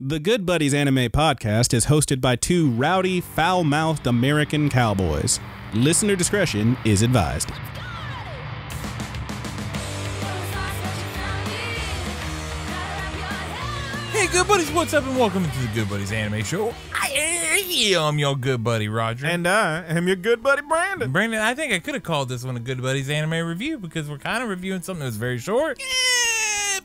The Good Buddies Anime Podcast is hosted by two rowdy, foul-mouthed American cowboys. Listener discretion is advised. Hey, Good Buddies, what's up, and welcome to the Good Buddies Anime Show. I'm your good buddy, Roger. And I am your good buddy, Brandon. Brandon, I think I could have called this one a Good Buddies Anime Review because we're kind of reviewing something that was very short.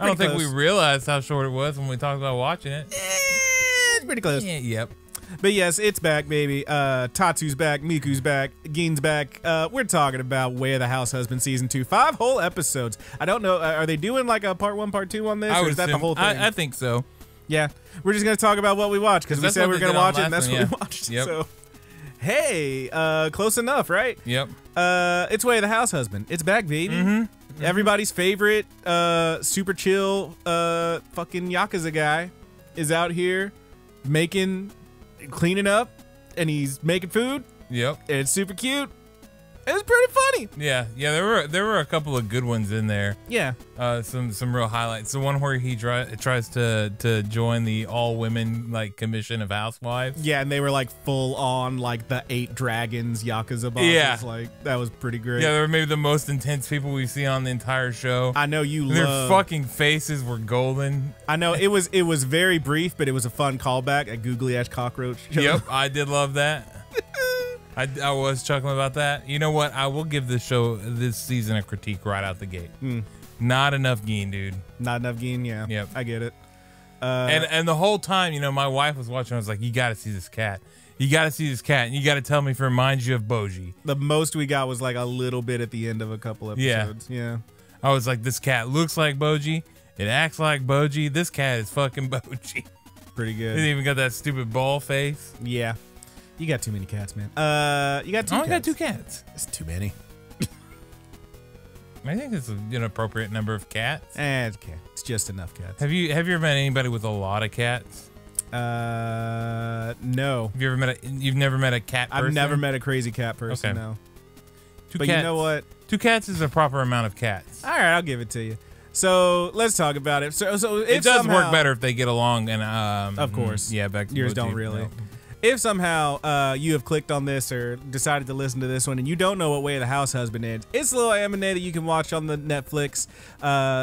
I don't think we realized how short it was when we talked about watching it. It's pretty close. Yep. But yes, it's back, baby. Tatsu's back, Miku's back, Geen's back. We're talking about Way of the Househusband Season 2. 5 whole episodes. I don't know, are they doing like a part 1, part 2 on this? Or is that the whole thing? I think so. Yeah. We're just going to talk about what we watched because we said we were going to watch it, and that's what we watched. Yep. So, hey, close enough, right? Yep. It's Way of the Househusband. It's back, baby. Mm-hmm. Everybody's favorite super chill fucking Yakuza guy is out here cleaning up, and he's making food. Yep. And it's super cute. It's pretty funny. Yeah. There were a couple of good ones in there. Yeah. Some real highlights. The one where he tries to join the all women like commission of housewives. Yeah, and they were like full on like the 8 dragons Yakuza bosses. Yeah. Like that was pretty great. Yeah, they were maybe the most intense people we've seen on the entire show. I know you Their love. fucking faces were golden. I know it was very brief, but it was a fun callback at Googly Ash Cockroach show. Yep, I did love that. I was chuckling about that. You know what? I will give this season a critique right out the gate. Not enough Geen, dude. Not enough Geen, yeah. Yep. I get it. And the whole time, you know, my wife was watching. I was like, you got to see this cat. You got to see this cat, and you got to tell me if it reminds you of Boji. The most we got was like a little bit at the end of a couple episodes. Yeah. I was like, this cat looks like Boji. It acts like Boji. This cat is fucking Boji. Pretty good. It even got that stupid ball face. Yeah. You got too many cats, man. You got 2 cats. I got 2 cats. It's too many. I think it's an appropriate number of cats. It's okay. It's just enough cats. Have you ever met anybody with a lot of cats? No. You've never met a cat person? I've never met a crazy cat person, no. But you know what? 2 cats is a proper amount of cats. All right, I'll give it to you. So let's talk about it. So it does work better if they get along, and of course, yeah, back to yours Boji, don't really. No. If somehow you have clicked on this or decided to listen to this one and you don't know what Way of the Househusband is, it's a little anime that you can watch on the Netflix.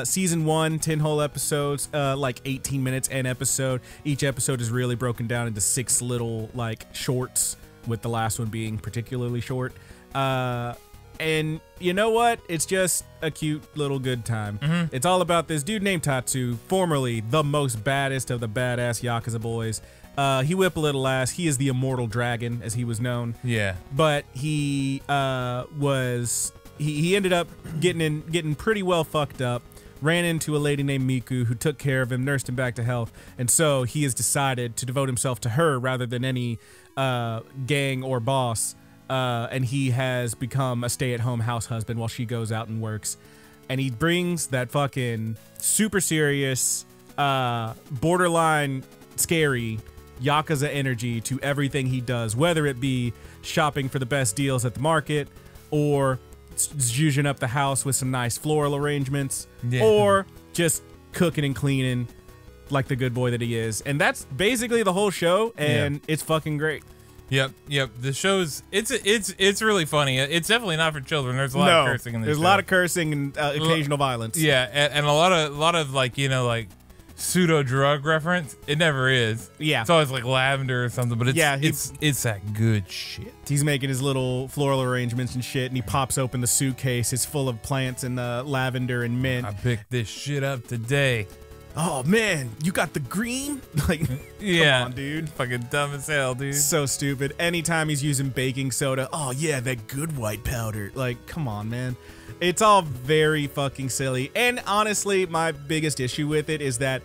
Season 1, 10 whole episodes, like 18 minutes an episode. Each episode is really broken down into 6 little like shorts, with the last one being particularly short. And you know what? It's just a cute little good time. It's all about this dude named Tatsu, formerly the most baddest of the badass Yakuza boys. He whip a little ass. He is the immortal dragon, as he was known. Yeah. But he he ended up getting pretty well fucked up. Ran into a lady named Miku who took care of him, nursed him back to health, and so he has decided to devote himself to her rather than any gang or boss. And he has become a stay-at-home house husband while she goes out and works. And he brings that fucking super serious, borderline scary Yakuza energy to everything he does, whether it be shopping for the best deals at the market, or zhuzhing up the house with some nice floral arrangements, or just cooking and cleaning like the good boy that he is. And that's basically the whole show, and it's fucking great. Yep. The show's it's really funny. It's definitely not for children. There's a lot of cursing in this. There's a lot of cursing and occasional violence. Yeah, and a lot of like, you know, like pseudo drug reference. It never is. Yeah, it's always like lavender or something. But it's that good shit. He's making his little floral arrangements and shit, and he pops open the suitcase. It's full of plants and lavender and mint. I picked this shit up today. Oh man, you got the green? Like, yeah, come on, dude. Fucking dumb as hell, dude. So stupid. Anytime he's using baking soda, oh yeah, that good white powder. Like, come on, man. It's all very fucking silly. And honestly, my biggest issue with it is that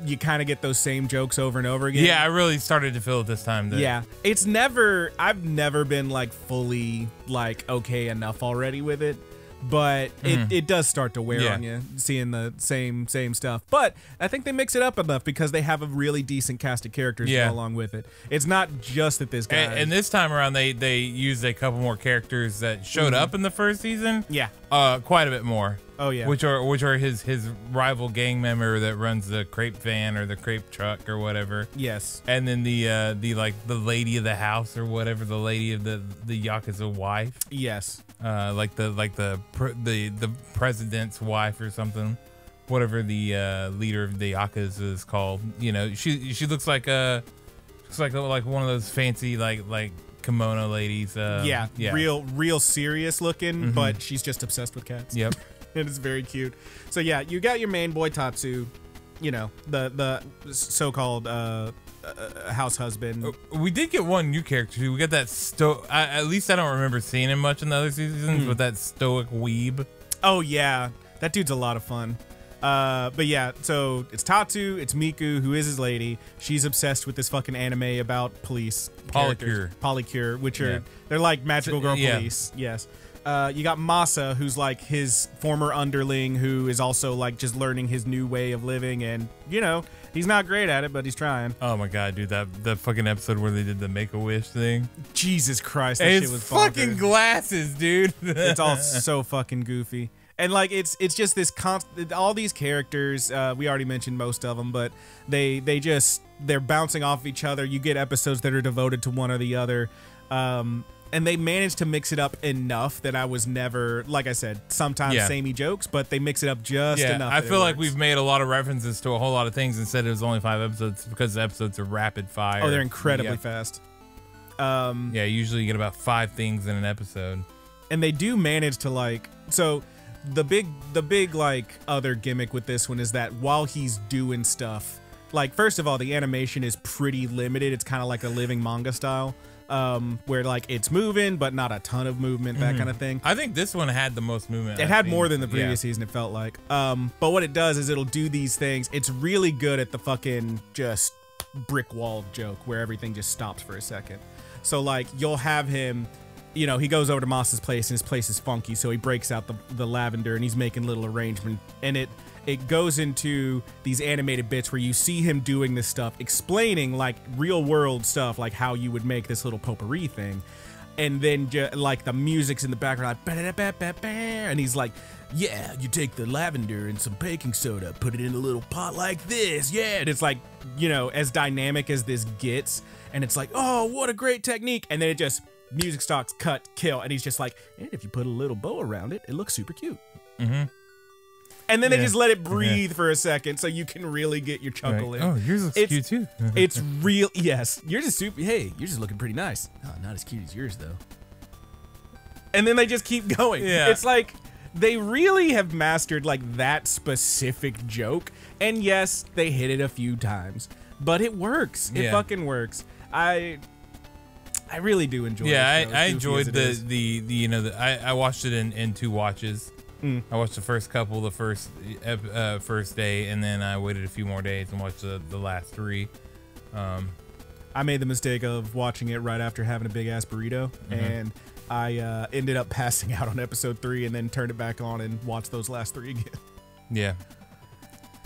you kind of get those same jokes over and over again. Yeah, I really started to feel it this time. Yeah, I've never been like fully like okay enough already with it. But it does start to wear on you, seeing the same stuff. But I think they mix it up enough because they have a really decent cast of characters to go along with it. It's not just that this guy. And this time around, they used a couple more characters that showed up in the first season. Yeah. Quite a bit more. Oh yeah. Which are his rival gang member that runs the crepe van or the crepe truck or whatever. Yes. And then the like the lady of the house or whatever, the lady of the Yakuza wife. Yes. Like the president's wife or something. Whatever the leader of the Yakuza is called. You know, she looks like like one of those fancy like kimono ladies. Yeah. Real serious looking, but she's just obsessed with cats. Yep. It is very cute. So yeah, you got your main boy Tatsu, you know, the so-called house husband. We did get one new character too. We got that at least I don't remember seeing him much in the other seasons, but that stoic weeb. Oh yeah, that dude's a lot of fun. But yeah, so it's Tatsu, it's Miku, who is his lady. She's obsessed with this fucking anime about police. Polycure, which are they're like magical girl police. Yes. You got Masa, who's like his former underling, who is also like just learning his new way of living, and you know he's not great at it, but he's trying. Oh my god, dude, that fucking episode where they did the Make-A-Wish thing. Jesus Christ, that shit was bonkers. Fucking glasses, dude. It's all so fucking goofy. And like it's just this constant. All these characters, we already mentioned most of them, but they're bouncing off of each other. You get episodes that are devoted to one or the other, and they managed to mix it up enough that I was never, like I said, sometimes samey jokes, but they mix it up just enough. I feel like we've made a lot of references to a whole lot of things and said it was only 5 episodes because the episodes are rapid fire. Oh, they're incredibly fast. Yeah, usually you get about 5 things in an episode, and they do manage to like so. The big like other gimmick with this one is that while he's doing stuff, like first of all, the animation is pretty limited. It's kind of like a living manga style, where like it's moving but not a ton of movement, that kind of thing. I think this one had the most movement. It had more than the previous season, it felt like. But what it does is it'll do these things. It's really good at the fucking just brick wall joke where everything just stops for a second. So like you'll have him, you know, he goes over to Masa's place and his place is funky, so he breaks out the lavender and he's making little arrangement, and it goes into these animated bits where you see him doing this stuff, explaining like real world stuff, like how you would make this little potpourri thing, and then like the music's in the background, like, and he's like, yeah, you take the lavender and some baking soda, put it in a little pot like this, yeah, and it's like, you know, as dynamic as this gets, and it's like, oh, what a great technique, and then it just music stops, cut, kill, and he's just like, and if you put a little bow around it, it looks super cute. And then they just let it breathe for a second so you can really get your chuckle in. Oh, yours looks cute too. It's real. Yes, yours is super. Hey, yours is looking pretty nice. Oh, not as cute as yours though. And then they just keep going. Yeah. It's like they really have mastered like that specific joke. And yes, they hit it a few times, but it works. It fucking works. I really do enjoy it. Yeah, I enjoyed I watched it in 2 watches. I watched the first couple the first day, and then I waited a few more days and watched the last 3. I made the mistake of watching it right after having a big ass burrito, and I ended up passing out on episode 3 and then turned it back on and watched those last 3 again. Yeah.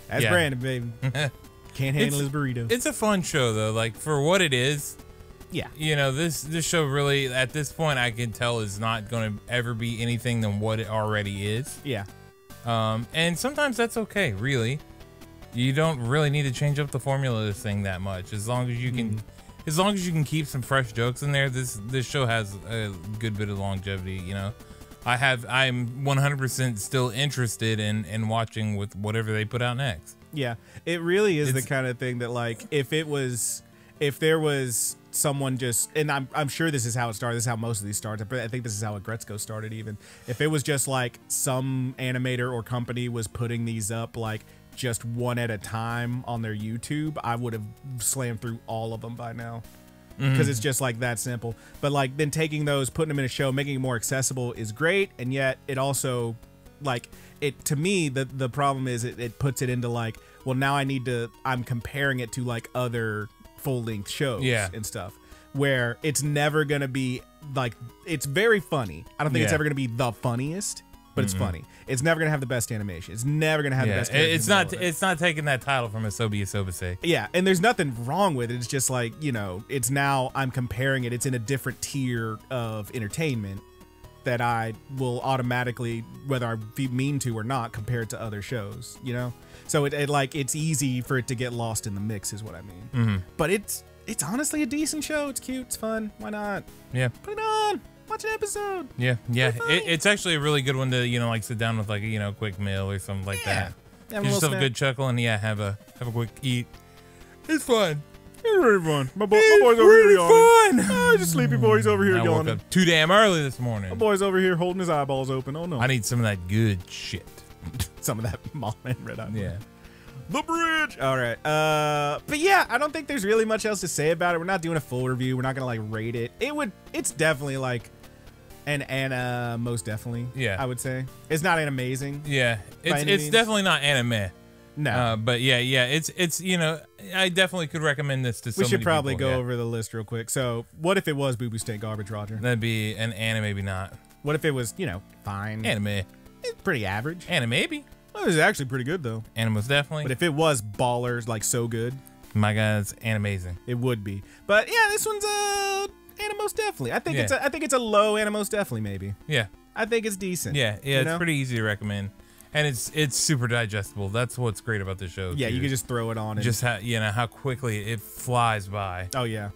That's Brandon, baby. Can't handle his burrito. It's a fun show though, like for what it is. Yeah. You know, this show really, at this point, I can tell is not going to ever be anything than what it already is. Yeah. And sometimes that's okay, really. You don't really need to change up the formula of this thing that much. As long as you can keep some fresh jokes in there, this show has a good bit of longevity, you know. I'm 100% still interested in watching with whatever they put out next. Yeah. It really is the kind of thing that like if there was someone just, and I'm sure this is how it started, this is how most of these started, but I think this is how Agretzko started even. If it was just like some animator or company was putting these up like just one at a time on their YouTube, I would have slammed through all of them by now. Because it's just like that simple. But like then taking those, putting them in a show, making it more accessible is great, and yet it also like it, to me, the problem is it puts it into like, well, now I'm comparing it to like other full-length shows and stuff, where it's never gonna be like, it's very funny. I don't think it's ever gonna be the funniest, but it's funny. It's never gonna have the best animation. It's never gonna have the best. It's not taking that title from Asobi Asobase. Yeah, and there's nothing wrong with it. It's just like, you know, it's now I'm comparing it. It's in a different tier of entertainment, that I will automatically, whether I mean to or not, compare it to other shows, you know? So it's easy for it to get lost in the mix is what I mean. Mm-hmm. But it's honestly a decent show. It's cute. It's fun. Why not? Yeah. Put it on. Watch an episode. Yeah. It's actually a really good one to, like sit down with like a, quick meal or something like that. Give yourself a good chuckle and have a quick eat. It's fun. It's really fun. My boy's over here yawning. Oh, just sleepy boy's over here yawning. I woke up too damn early this morning. My boy's over here holding his eyeballs open. Oh no. I need some of that good shit. Some of that mom and red eye. Yeah. The bridge. All right. But yeah, I don't think there's really much else to say about it. We're not doing a full review. We're not gonna like rate it. It's definitely like an Anna, most definitely. Yeah. I would say it's not an amazing. Yeah. It's definitely not anime. No. But yeah, it's I definitely could recommend this to somebody. We should probably go over the list real quick. So, what if it was Boo Boo State Garbage, Roger? That'd be an anime, maybe not. What if it was, fine? Anime. It's pretty average. Anime, maybe. Well, it was actually pretty good though. Animals definitely. But if it was ballers, like so good, my God, it's amazing. It would be. But yeah, this one's Animals definitely. I think it's a low Animals definitely maybe. Yeah. I think it's decent. Yeah, it's pretty easy to recommend. And it's super digestible. That's what's great about the show. Yeah, you can just throw it on. And just how quickly it flies by. Oh yeah,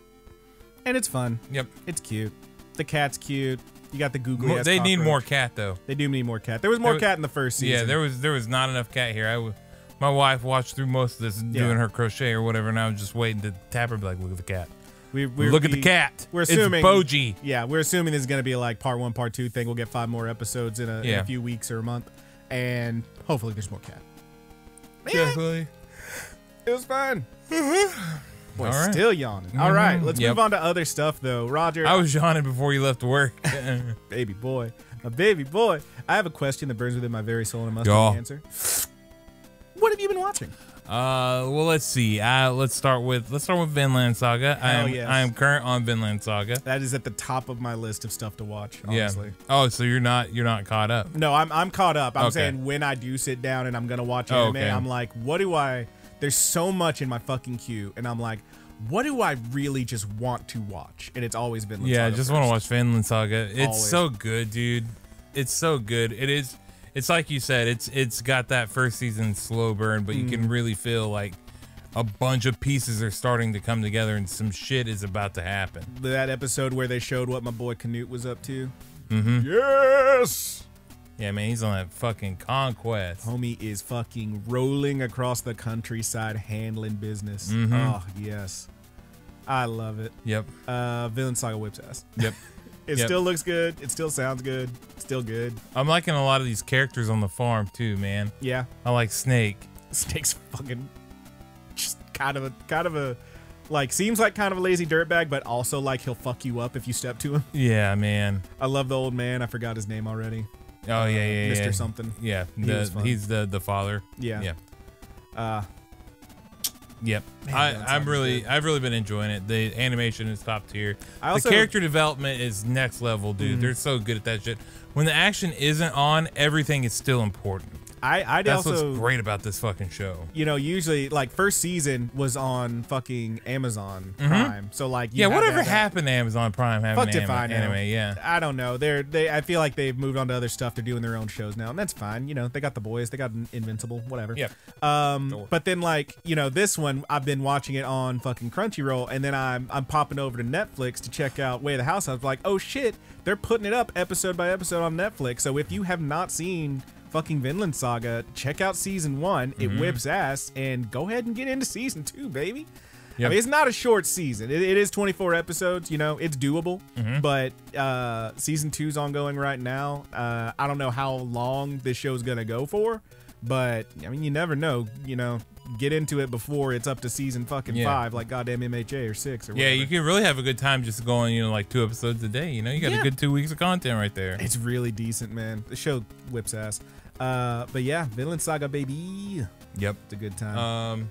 and it's fun. Yep, it's cute. The cat's cute. You got the googly. They need more cat though. They do need more cat. There was more cat in the first season. Yeah, there was not enough cat here. My wife watched through most of this doing her crochet or whatever, and I was just waiting to tap her and be like, "Look at the cat." Look at the cat. We're assuming it's Boji. Yeah, we're assuming this is gonna be like part 1, part 2 thing. We'll get 5 more episodes in a few weeks or a month. And hopefully there's more cat. Definitely. It was fun. Boy, right. Still yawning. All right, let's move on to other stuff, though. Roger. I was yawning before you left work. Baby boy. A baby boy. I have a question that burns within my very soul and I must have an answer. What have you been watching? Well, let's see. Let's start with Vinland Saga. I am current on Vinland Saga. That is at the top of my list of stuff to watch, honestly. Yeah. Oh, so you're not caught up? No, I'm caught up. I'm saying when I do sit down and I'm gonna watch anime, I'm like, there's so much in my fucking queue, and I'm like, what do I really just want to watch? And it's always Vinland Saga. Yeah, I just want to watch Vinland Saga. It's always. So good, dude. It's so good. It is. It's like you said, it's got that first season slow burn, but you can really feel like a bunch of pieces are starting to come together and some shit is about to happen. That episode where they showed what my boy Canute was up to. Mm-hmm. Yes! Yeah, man, he's on that fucking conquest. Homie is fucking rolling across the countryside handling business. Mm-hmm. Oh, yes. I love it. Yep. Vinland Saga whips ass. Yep. It still looks good. It still sounds good. It's still good. I'm liking a lot of these characters on the farm too, man. Yeah. I like Snake. Snake's fucking just kind of a like seems like kind of a lazy dirtbag, but also like he'll fuck you up if you step to him. Yeah, man. I love the old man. I forgot his name already. Oh yeah, Mr. Something. Yeah, he's the father. Yeah. Yeah. Yep. I've really been enjoying it. The animation is top tier. The character development is next level, dude. They're so good at that shit. When the action isn't on, everything is still important. That's what's great about this fucking show. Usually like first season was on fucking Amazon Prime. So like whatever happened to Amazon Prime having anime, yeah. I don't know. I feel like they've moved on to other stuff. They're doing their own shows now, and that's fine. They got The Boys, they got Invincible, whatever. Yeah. But then like, this one I've been watching it on fucking Crunchyroll, and then I'm popping over to Netflix to check out Way of the House. I was like, oh shit, they're putting it up episode by episode on Netflix. So if you have not seen fucking Vinland Saga, check out season 1. It whips ass, and go ahead and get into season 2, baby. Yep. I mean, it's not a short season. It is 24 episodes. It's doable. But season 2's ongoing right now. I don't know how long this show's gonna go for, but I mean, you never know. Get into it before it's up to season fucking 5, like goddamn MHA or 6 or whatever. Yeah, you can really have a good time just going, like 2 episodes a day. You got a good 2 weeks of content right there. It's really decent, man. The show whips ass. But yeah, Vinland Saga, baby. Yep. It's a good time.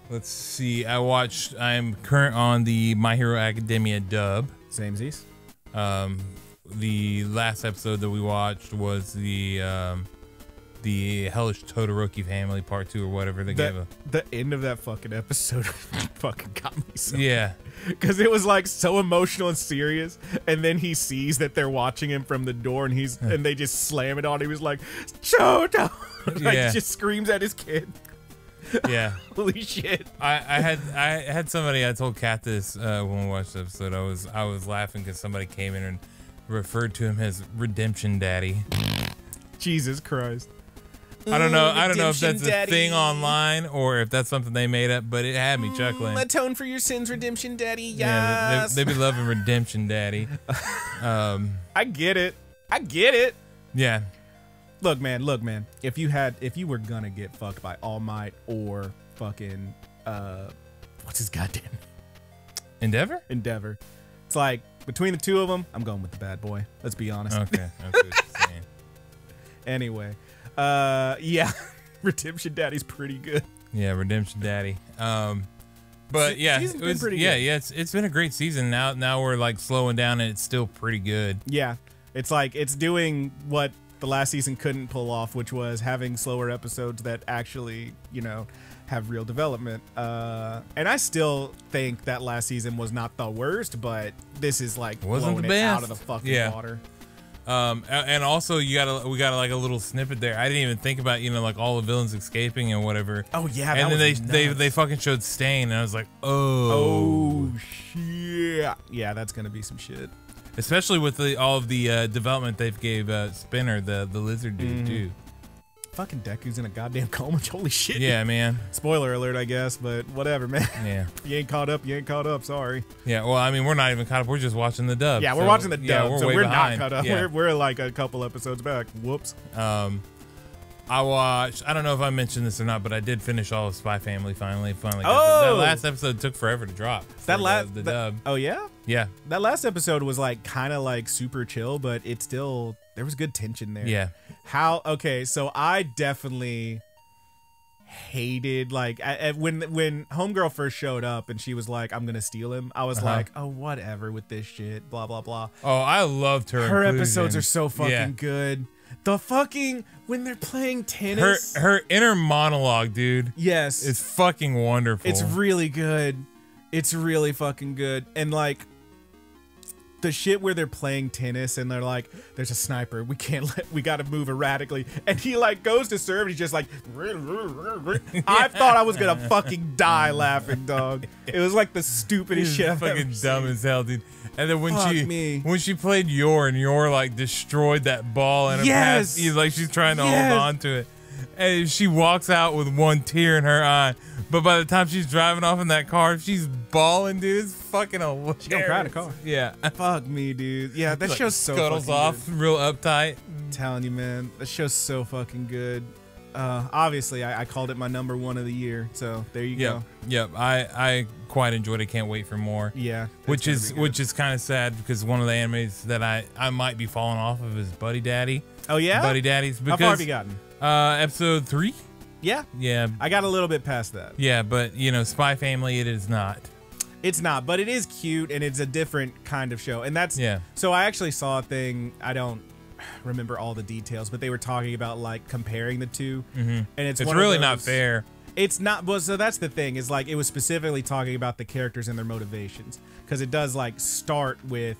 Let's see. I'm current on the My Hero Academia dub. Samesies. The last episode that we watched was the the Hellish Todoroki Family Part 2 or whatever they gave. The end of that fucking episode fucking got me so. Yeah. Because it was like so emotional and serious, and then he sees that they're watching him from the door, and they just slam it on. He was like, Chodo! Like just screams at his kid. Yeah. Holy shit. I had somebody, I told Kat this when we watched the episode. I was laughing because somebody came in and referred to him as Redemption Daddy. Jesus Christ. I don't know if that's a thing online or if that's something they made up, but it had me chuckling. Atone for your sins, Redemption Daddy. Yes. Yeah, they be loving Redemption Daddy. I get it. I get it. Yeah. Look, man. If you were gonna get fucked by All Might or fucking what's his goddamn Endeavor? It's like between the two of them, I'm going with the bad boy. Let's be honest. Okay, that's what you're saying. Anyway, yeah, Redemption Daddy's pretty good. Yeah, Redemption Daddy. But yeah, it's been a great season. Now we're like slowing down and it's still pretty good. Yeah, it's like it's doing what the last season couldn't pull off, which was having slower episodes that actually, have real development. And I still think that last season was not the worst, but this is like blowing it out of the fucking water. And also we got like a little snippet there. I didn't even think about, like all the villains escaping and whatever. Oh yeah, and then they fucking showed Stain, and I was like, oh shit, yeah, that's gonna be some shit. Especially with all of the development they've gave Spinner, the lizard dude too. Fucking Deku's in a goddamn coma. Holy shit. Yeah, man. Spoiler alert, I guess, but whatever, man. Yeah. You ain't caught up. Sorry. Yeah, well, I mean, we're not even caught up. We're just watching the dub. Yeah, we're watching the dub, yeah, so we're not behind. caught up. Yeah. We're like a couple episodes back. Whoops. I watched, I don't know if I mentioned this or not, but I did finish all of Spy Family finally. Oh! That last episode took forever to drop. The dub. Oh, yeah? Yeah. That last episode was like kind of like super chill, but it still, there was good tension there. Yeah. Okay, so I definitely hated, like, when Homegirl first showed up and she was like, I'm gonna steal him, I was like, oh, whatever with this shit, blah, blah, blah. Oh, I loved her inclusion. Episodes are so fucking good. The fucking, when they're playing tennis. Her inner monologue, dude. Yes. It's fucking wonderful. It's really good. It's really fucking good. And like, the shit where they're playing tennis and they're like, there's a sniper, we gotta move erratically, and he like goes to serve and he's just like I thought I was gonna fucking die laughing, dog. It was like the stupidest shit I've fucking ever dumb seen. as hell, dude. And then when she played Yor and Yor like destroyed that ball and like she's trying to hold on to it, and she walks out with one tear in her eye, but by the time she's driving off in that car, she's bawling, dude. It's fucking hilarious. She gonna cry in the car. Yeah. Fuck me, dude. Yeah, that like show's so scuttles fucking off, good. real uptight. I'm telling you, man, that show's so fucking good. Obviously, I called it my #1 of the year, so there you go. Yep. I quite enjoyed it. Can't wait for more. Yeah. Which is kind of sad because one of the animes that I might be falling off of is Buddy Daddy. Oh yeah. Buddy Daddies. Because, how far have you gotten? Episode 3. Yeah. Yeah. I got a little bit past that. Yeah, but Spy Family, it is not. It's not, but it is cute and it's a different kind of show. And that's so I actually saw a thing, I don't remember all the details, but they were talking about like comparing the two. And it's really not fair. It's not, well, so that's the thing, is like it was specifically talking about the characters and their motivations, because it does like start with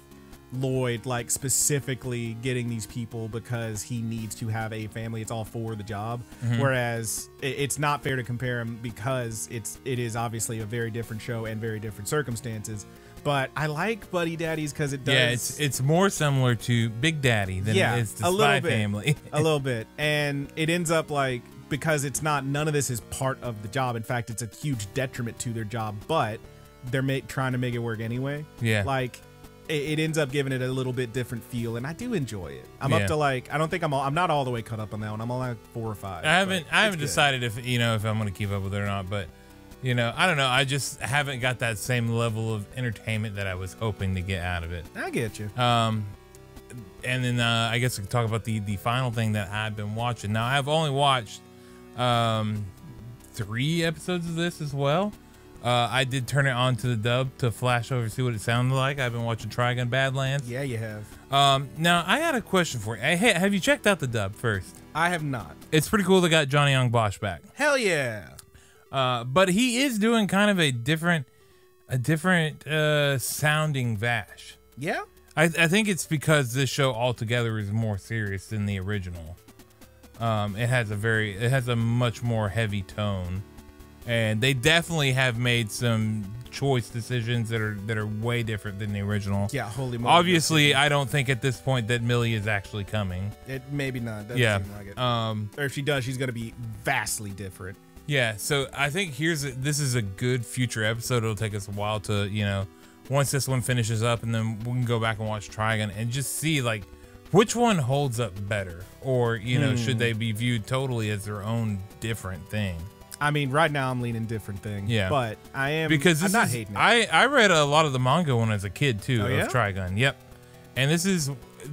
Lloyd like specifically getting these people because he needs to have a family. It's all for the job. Whereas it's not fair to compare them because it is obviously a very different show and very different circumstances. But I like Buddy Daddies because it does. Yeah, it's more similar to Big Daddy than it is to Spy Family. A little bit. And it ends up like, because it's not, none of this is part of the job. In fact, it's a huge detriment to their job, but they're trying to make it work anyway. Yeah. Like, it ends up giving it a little bit different feel, and I do enjoy it. I'm up to like, I don't think I'm not all the way caught up on that one. I'm on like 4 or 5. I haven't decided if if I'm gonna keep up with it or not, but I don't know. I just haven't got that same level of entertainment that I was hoping to get out of it. I get you. And then I guess we can talk about the final thing that I've been watching. Now I've only watched 3 episodes of this as well. I did turn it on to the dub to flash over, see what it sounded like. I've been watching Trigun Badlands. Yeah, you have. Now I got a question for you. Hey, have you checked out the dub first? I have not. It's pretty cool. They got Johnny Young Bosch back. Hell yeah. But he is doing kind of a different sounding Vash. Yeah. I think it's because this show altogether is more serious than the original. It has a much more heavy tone, and they definitely have made some choice decisions that are way different than the original. Yeah, holy moly. Obviously, I don't think at this point that Millie is actually coming. It maybe not. Doesn't Yeah. seem like it. Or if she does, she's gonna be vastly different. Yeah, so I think this is a good future episode. It'll take us a while to, once this one finishes up, and then we can go back and watch Trigun and just see like which one holds up better, or should they be viewed totally as their own different thing. I mean, right now I'm leaning different thing. Yeah, but I'm not hating it. I read a lot of the manga when I was a kid too, yeah? of Trigun. Yep, and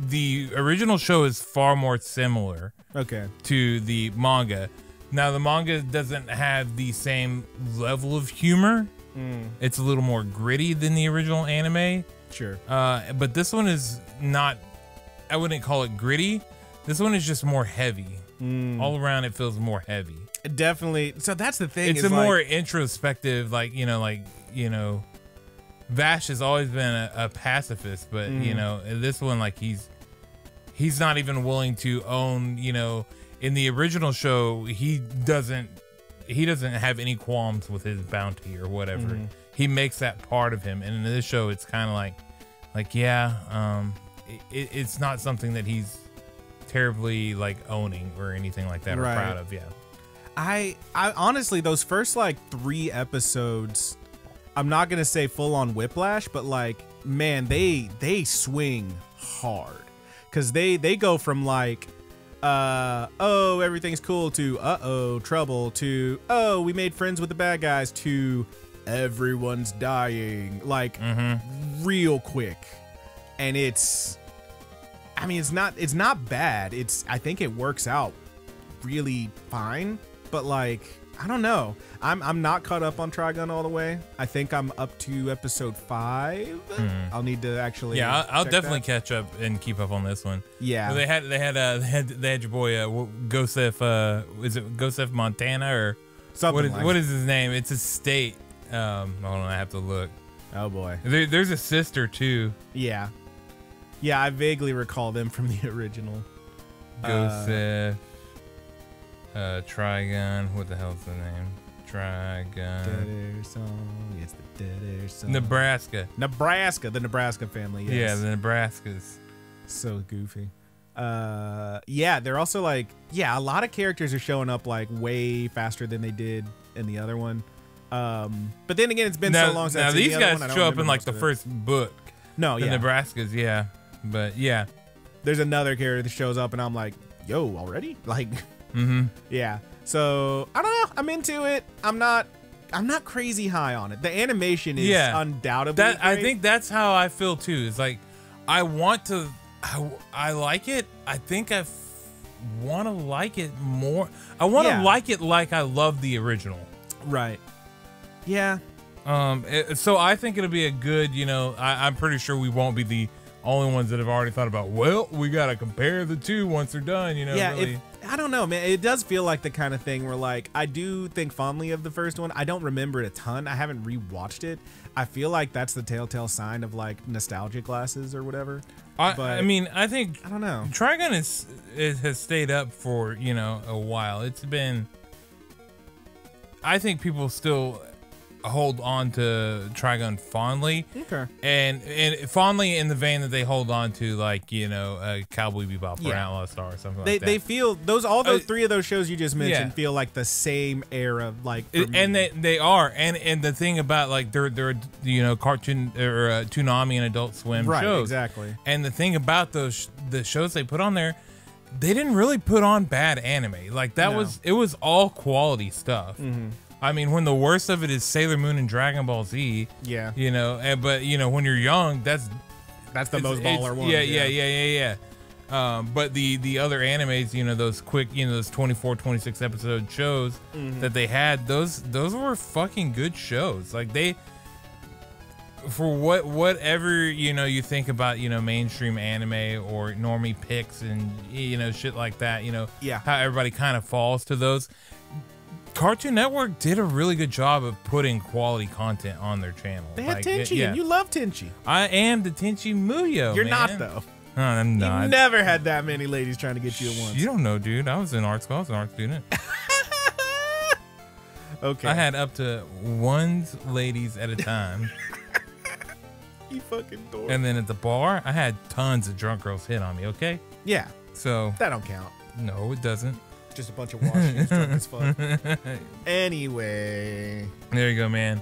the original show is far more similar. Okay. To the manga. Now the manga doesn't have the same level of humor. It's a little more gritty than the original anime. Sure. But this one is not, I wouldn't call it gritty. This one is just more heavy. All around it feels more heavy. Definitely. So that's the thing. It's more introspective, Vash has always been a pacifist, but this one, like he's not even willing to own, in the original show, he doesn't have any qualms with his bounty or whatever. He makes that part of him, and in this show, it's kind of it's not something that he's terribly owning or anything like that, or proud of. Yeah, I honestly, those first 3 episodes, I'm not gonna say full on whiplash, but man, they swing hard, because they go from oh, everything's cool to uh-oh, trouble to oh, we made friends with the bad guys to everyone's dying, real quick. And it's not bad. I think it works out really fine, but I don't know. I'm not caught up on Trigun all the way. I think I'm up to episode 5. I'll need to actually. Yeah, I'll definitely catch up and keep up on this one. Yeah, well, they had your boy Gosef. Is it Gosef Montana or something? What is his name? It's a state. Hold on, I have to look. Oh boy, there's a sister too. Yeah, I vaguely recall them from the original. Gosef. Trigun. What the hell's the name? Trigun. Dead Air Song. It's the Dead Air Song. Nebraska. The Nebraska family. Yes. Yeah, the Nebraskas. So goofy. Yeah, they're also a lot of characters are showing up way faster than they did in the other one. But then again, it's been so long since now these guys show up in the first book. No, the Nebraskas, yeah, but yeah, there's another character that shows up, and I'm like, yo, already? Yeah. So I don't know. I'm into it. I'm not crazy high on it. The animation is undoubtedly great. I think that's how I feel too. It's I want to. I like it. I think I want to like it more. I want to like it like I love the original. Right. Yeah. So I think it'll be a good. I'm pretty sure we won't be the only ones that have already thought about. Well, we gotta compare the two once they're done. Yeah. Really. I don't know, man. It does feel like the kind of thing where I do think fondly of the first one. I don't remember it a ton. I haven't rewatched it. I feel like that's the telltale sign of nostalgia glasses or whatever. I think I don't know. Trigun has stayed up for a while. It's been. I think people still hold on to Trigun fondly. Okay. And fondly in the vein that they hold on to Cowboy Bebop or Outlaw Star or something like that. They feel those 3 of those shows you just mentioned feel like the same era and they are. And the thing about they're cartoon or Toonami and Adult Swim shows. Right, exactly. And the thing about the shows they put on there, they didn't really put on bad anime. It was all quality stuff. I mean, when the worst of it is Sailor Moon and Dragon Ball Z, but when you're young, that's the most baller one. Yeah. But the other animes, you know, those quick, you know, those 24, 26 episode shows that they had, those were fucking good shows. Like they, for whatever, you know, you think about, you know, mainstream anime or normie picks and, you know, shit like that, you know, how everybody kind of falls to those. Cartoon Network did a really good job of putting quality content on their channel. They had Tenchi, and you love Tenchi. I am the Tenchi Muyo. You're man. not though. No, I'm not. You never had that many ladies trying to get you at once. You don't know, dude. I was in art school. I was an art student. Okay. I had up to one ladies at a time. You fucking dork. And then at the bar, I had tons of drunk girls hit on me, okay? Yeah. So. That don't count. No, it doesn't. Just a bunch of washings drunk as fuck. Anyway. There you go, man.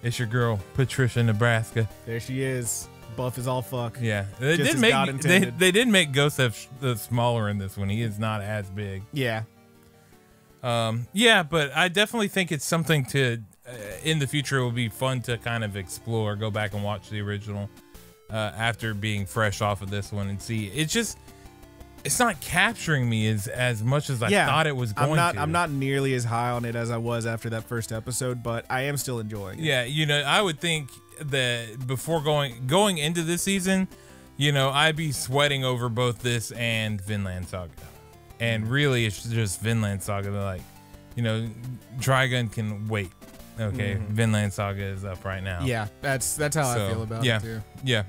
It's your girl, Patricia, Nebraska. There she is. Buff is all fuck. Yeah. They did make Gosef smaller in this one. He is not as big. Yeah. Yeah, but I definitely think it's something to, in the future, it will be fun to kind of explore, go back and watch the original after being fresh off of this one and see. It's just, it's not capturing me as much as I thought it was going to. I'm not nearly as high on it as I was after that first episode, but I am still enjoying it. Yeah, you know, I would think that before going into this season, you know, I'd be sweating over both this and Vinland Saga. And really, it's just Vinland Saga. They're like, you know, Trigun can wait. Okay, Vinland Saga is up right now. Yeah, that's how I feel about it too. Yeah,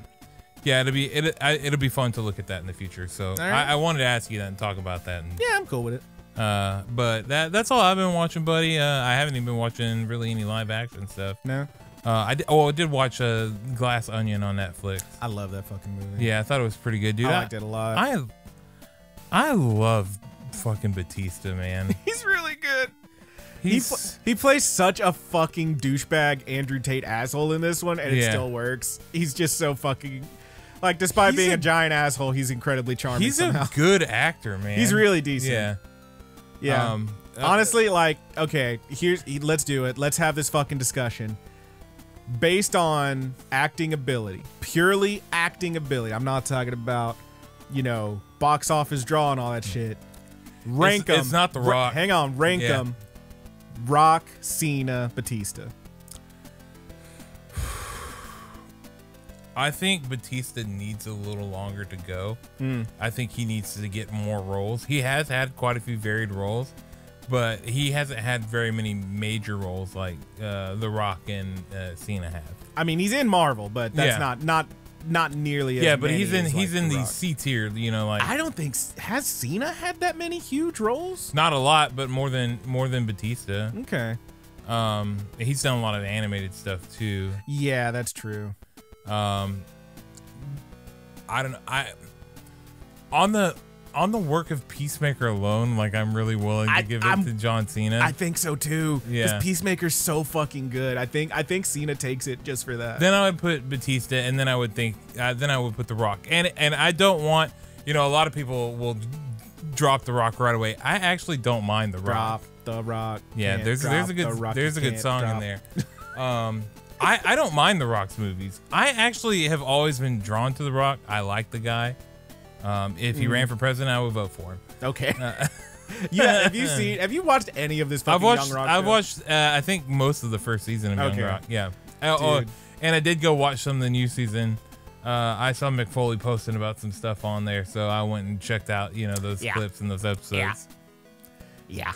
it'll be fun to look at that in the future. So right. I wanted to ask you that and talk about that. And, yeah, I'm cool with it. But that's all I've been watching, buddy. I haven't even been watching really any live action stuff. No. I did watch Glass Onion on Netflix. I love that fucking movie. Yeah, I thought it was pretty good, dude. I liked it a lot. I love fucking Batista, man. He's really good. He plays such a fucking douchebag Andrew Tate asshole in this one, and it still works. He's just so fucking, like, despite being a giant asshole, he's incredibly charming. He's a good actor, man. He's really decent. Yeah. Yeah. Honestly, like, okay, let's do it. Let's have this fucking discussion. Based on acting ability, purely acting ability. I'm not talking about, you know, box office draw and all that shit. Rank them. It's not The Rock. Hang on, rank them. Rock, Cena, Batista. I think Batista needs a little longer to go. I think he needs to get more roles. He has had quite a few varied roles, but he hasn't had very many major roles like The Rock and Cena have. I mean, he's in Marvel, but that's not nearly as but many he's in The the Rock. C tier, you know, like I don't think has Cena had that many huge roles? Not a lot, but more than Batista. Okay. He's done a lot of animated stuff too. Yeah, that's true. On the work of Peacemaker alone, like I'm really willing to give it to John Cena. I think so too. Yeah, because Peacemaker's so fucking good. I think Cena takes it just for that. Then I would put Batista, and then I would put The Rock. And I don't want, you know, a lot of people will drop The Rock right away. I actually don't mind The Rock. Drop The Rock. Yeah, there's a good song in there. I don't mind The Rock's movies. I actually have always been drawn to The Rock. I like the guy. If he ran for president, I would vote for him. Okay. Yeah. Have you watched any of this fucking Young Rock show? I've watched, I think, most of the first season of Young Rock. Yeah. And I did go watch some of the new season. I saw McFoley posting about some stuff on there, so I went and checked out, you know, those clips and those episodes. Yeah.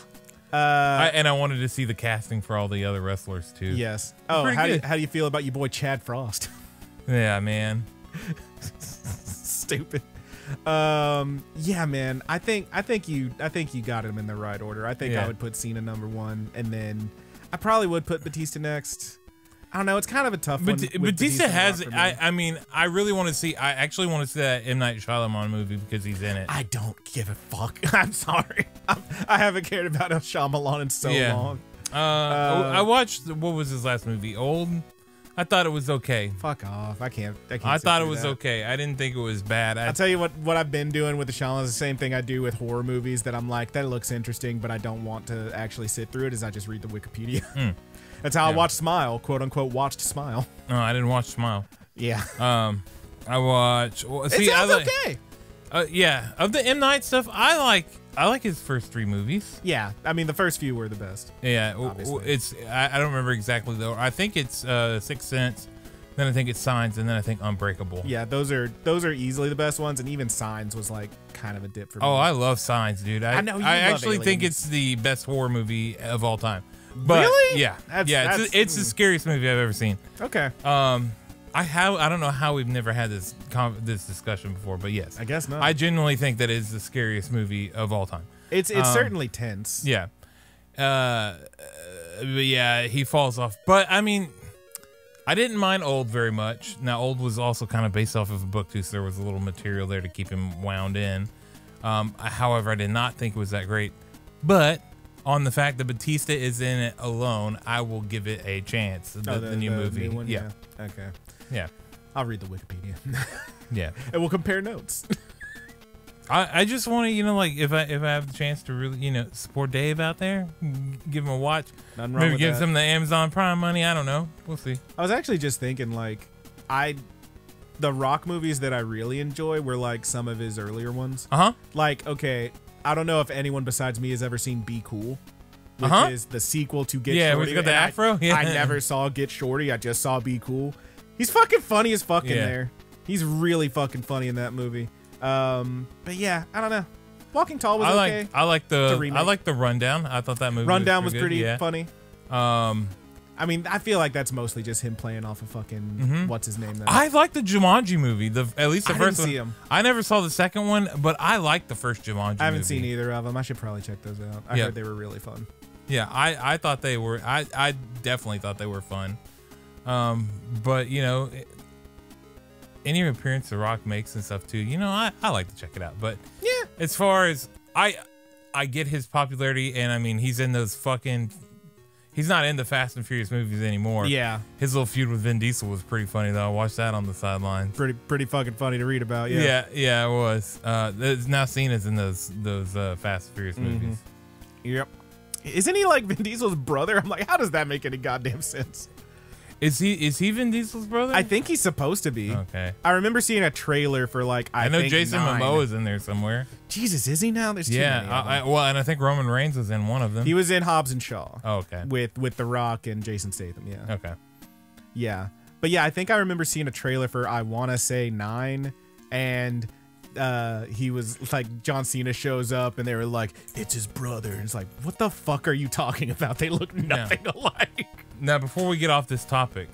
And I wanted to see the casting for all the other wrestlers too. Yes. Oh, how do you feel about your boy Chad Frost? Yeah, man. Stupid. Yeah, man. I think you got him in the right order. I think I would put Cena #1, and then I probably would put Batista next. I don't know. It's kind of a tough one. Batista has. I mean, I really want to see. I actually want to see that M. Night Shyamalan movie because he's in it. I don't give a fuck. I'm sorry. I haven't cared about Shyamalan in so long. I watched. What was his last movie? Old. I thought it was okay. Fuck off. I can't I thought it was okay. I didn't think it was bad. I'll tell you what I've been doing with the Shyamalan is the same thing I do with horror movies that I'm like, that looks interesting, but I don't want to actually sit through it, is I just read the Wikipedia. That's how I watched Smile, quote unquote, watched Smile. No, I didn't watch Smile. Yeah. I watched. It sounds okay. Yeah, of the M. Night stuff, I like his first 3 movies. Yeah, I mean the first few were the best. Yeah, Obviously. it's I don't remember exactly though. I think it's Sixth Sense, then I think it's Signs, and then I think Unbreakable. Yeah, those are easily the best ones, and even Signs was like kind of a dip for me. Oh, I love Signs, dude. I know you I love actually think aliens. it's the best horror movie of all time. But, Really? Yeah, That's- it's the scariest movie I've ever seen. Okay. I don't know how we've never had this discussion before, but yes, I guess not. I genuinely think that is the scariest movie of all time. It's certainly tense. Yeah, but yeah, he falls off. But I mean, I didn't mind Old very much. Now, Old was also kind of based off of a book too, so there was a little material there to keep him wound in. However, I did not think it was that great. But on the fact that Batista is in it alone, I will give it a chance. The new movie. New one? Yeah. Okay. Yeah. I'll read the Wikipedia. Yeah. And we'll compare notes. I just want to, like, if I have the chance to really, support Dave out there, give him a watch. Nothing wrong Maybe with give that. some of the Amazon Prime money. I don't know. We'll see. I was actually just thinking, like, the Rock movies that I really enjoy were like some of his earlier ones. Like, okay, I don't know if anyone besides me has ever seen Be Cool, which is the sequel to Get Shorty. Yeah, where he's got the afro. Yeah. I never saw Get Shorty. I just saw Be Cool. He's fucking funny as fuck in there. He's really fucking funny in that movie. But yeah, I don't know. Walking Tall was okay. I like the Rundown. I thought that movie Rundown was good. pretty Yeah. funny. I mean, I feel like that's mostly just him playing off of fucking what's his name. I like the Jumanji movie. At least the I first didn't one. see 'em. I never saw the second one, but I like the first Jumanji. I haven't movie. seen either of them. I should probably check those out. I heard they were really fun. Yeah, I thought they were. I definitely thought they were fun. But any appearance The Rock makes and stuff too, I like to check it out. But yeah, as far as I get his popularity, and I mean he's in those fucking. He's not in the Fast and Furious movies anymore. Yeah, his little feud with Vin Diesel was pretty funny though. I watched that on the sidelines. Pretty fucking funny to read about. Yeah, yeah, it was. It's now seen as in those Fast and Furious movies. Yep. Isn't he like Vin Diesel's brother? I'm like, how does that make any goddamn sense? Is he Vin Diesel's brother? I think he's supposed to be. Okay. I remember seeing a trailer for like I know think Jason 9. Momoa is in there somewhere. Jesus, is he now? There's too many of them. Well, and I think Roman Reigns was in one of them. He was in Hobbs and Shaw. Oh, okay. With The Rock and Jason Statham. Yeah. Okay. Yeah, but yeah, I think I remember seeing a trailer for I want to say 9, and he was like John Cena shows up, and they were like, it's his brother, and it's like, what the fuck are you talking about? They look nothing alike. Now, before we get off this topic,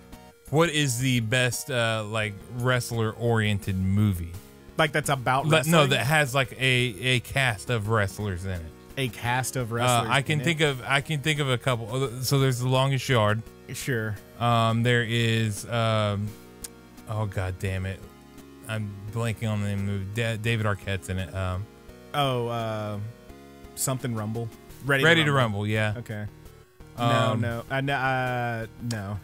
what is the best like wrestler oriented movie? Like that's about wrestling? No, that has like a cast of wrestlers in it. A cast of wrestlers. I can think of a couple. So there's The Longest Yard. Sure. There is oh god damn it, I'm blanking on the name of the movie. David Arquette's in it. Something Rumble. Ready to Rumble. Yeah. Okay. No.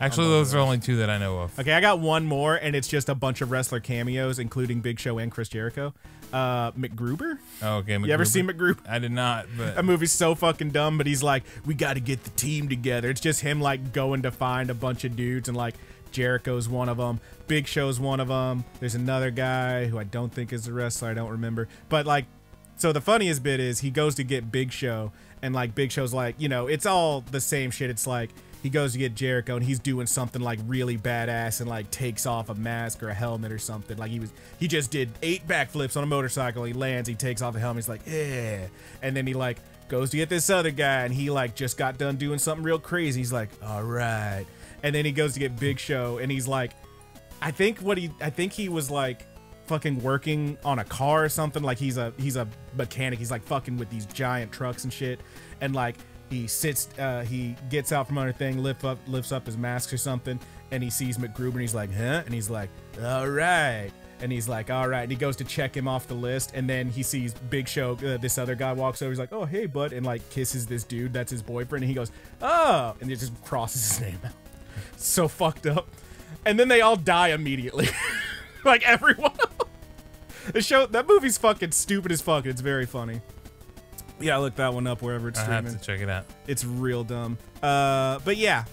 Actually, those are only 2 that I know of. Okay, I got one more, and it's just a bunch of wrestler cameos, including Big Show and Chris Jericho. McGruber? Oh, okay. You ever seen McGruber? I did not, but that movie's so fucking dumb, but he's like, we got to get the team together. It's just him like going to find a bunch of dudes, and like Jericho's one of them, Big Show's one of them. There's another guy who I don't think is a wrestler, I don't remember. But like, so the funniest bit is he goes to get Big Show, and like Big Show's like, it's all the same shit. It's like he goes to get Jericho, and he's doing something like really badass, and like takes off a mask or a helmet or something. Like he just did 8 backflips on a motorcycle. He lands, he takes off the helmet. He's like, yeah, and then he like goes to get this other guy, and he like just got done doing something real crazy. He's like, all right, and then he goes to get Big Show, and he's like, I think he was like fucking working on a car or something. Like he's a mechanic. He's like fucking with these giant trucks and shit, and like he gets out from under thing, lifts up his mask or something, and he sees McGruber, and he's like, huh? And he's like, all right. And he's like, all right. And he goes to check him off the list, and then he sees Big Show. This other guy walks over. He's like, oh, hey, bud, and like kisses this dude that's his boyfriend. And he goes, oh, and it just crosses his name out. So fucked up. And then they all die immediately. Like everyone. That movie's fucking stupid as fuck. It's very funny. Yeah, look that one up wherever it's streaming. I have to check it out. It's real dumb. But yeah.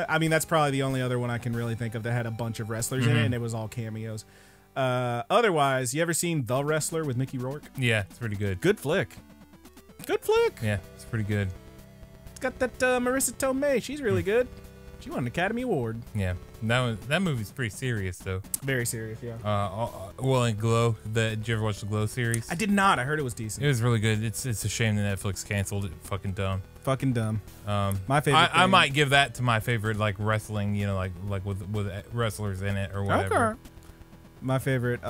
I mean, that's probably the only other one I can really think of that had a bunch of wrestlers in it, and it was all cameos. Otherwise, you ever seen The Wrestler with Mickey Rourke? Yeah, it's pretty good. Good flick. Good flick. Yeah, it's pretty good. It's got that Marissa Tomei. She's really good. She won an Academy Award. Yeah, that movie's pretty serious though. Very serious, yeah. Well, and Glow. Did you ever watch the Glow series? I did not. I heard it was decent. It was really good. It's a shame that Netflix canceled it. Fucking dumb. Fucking dumb. My favorite. I might give that to my favorite, like wrestling. You know, like with wrestlers in it or whatever. Okay. My favorite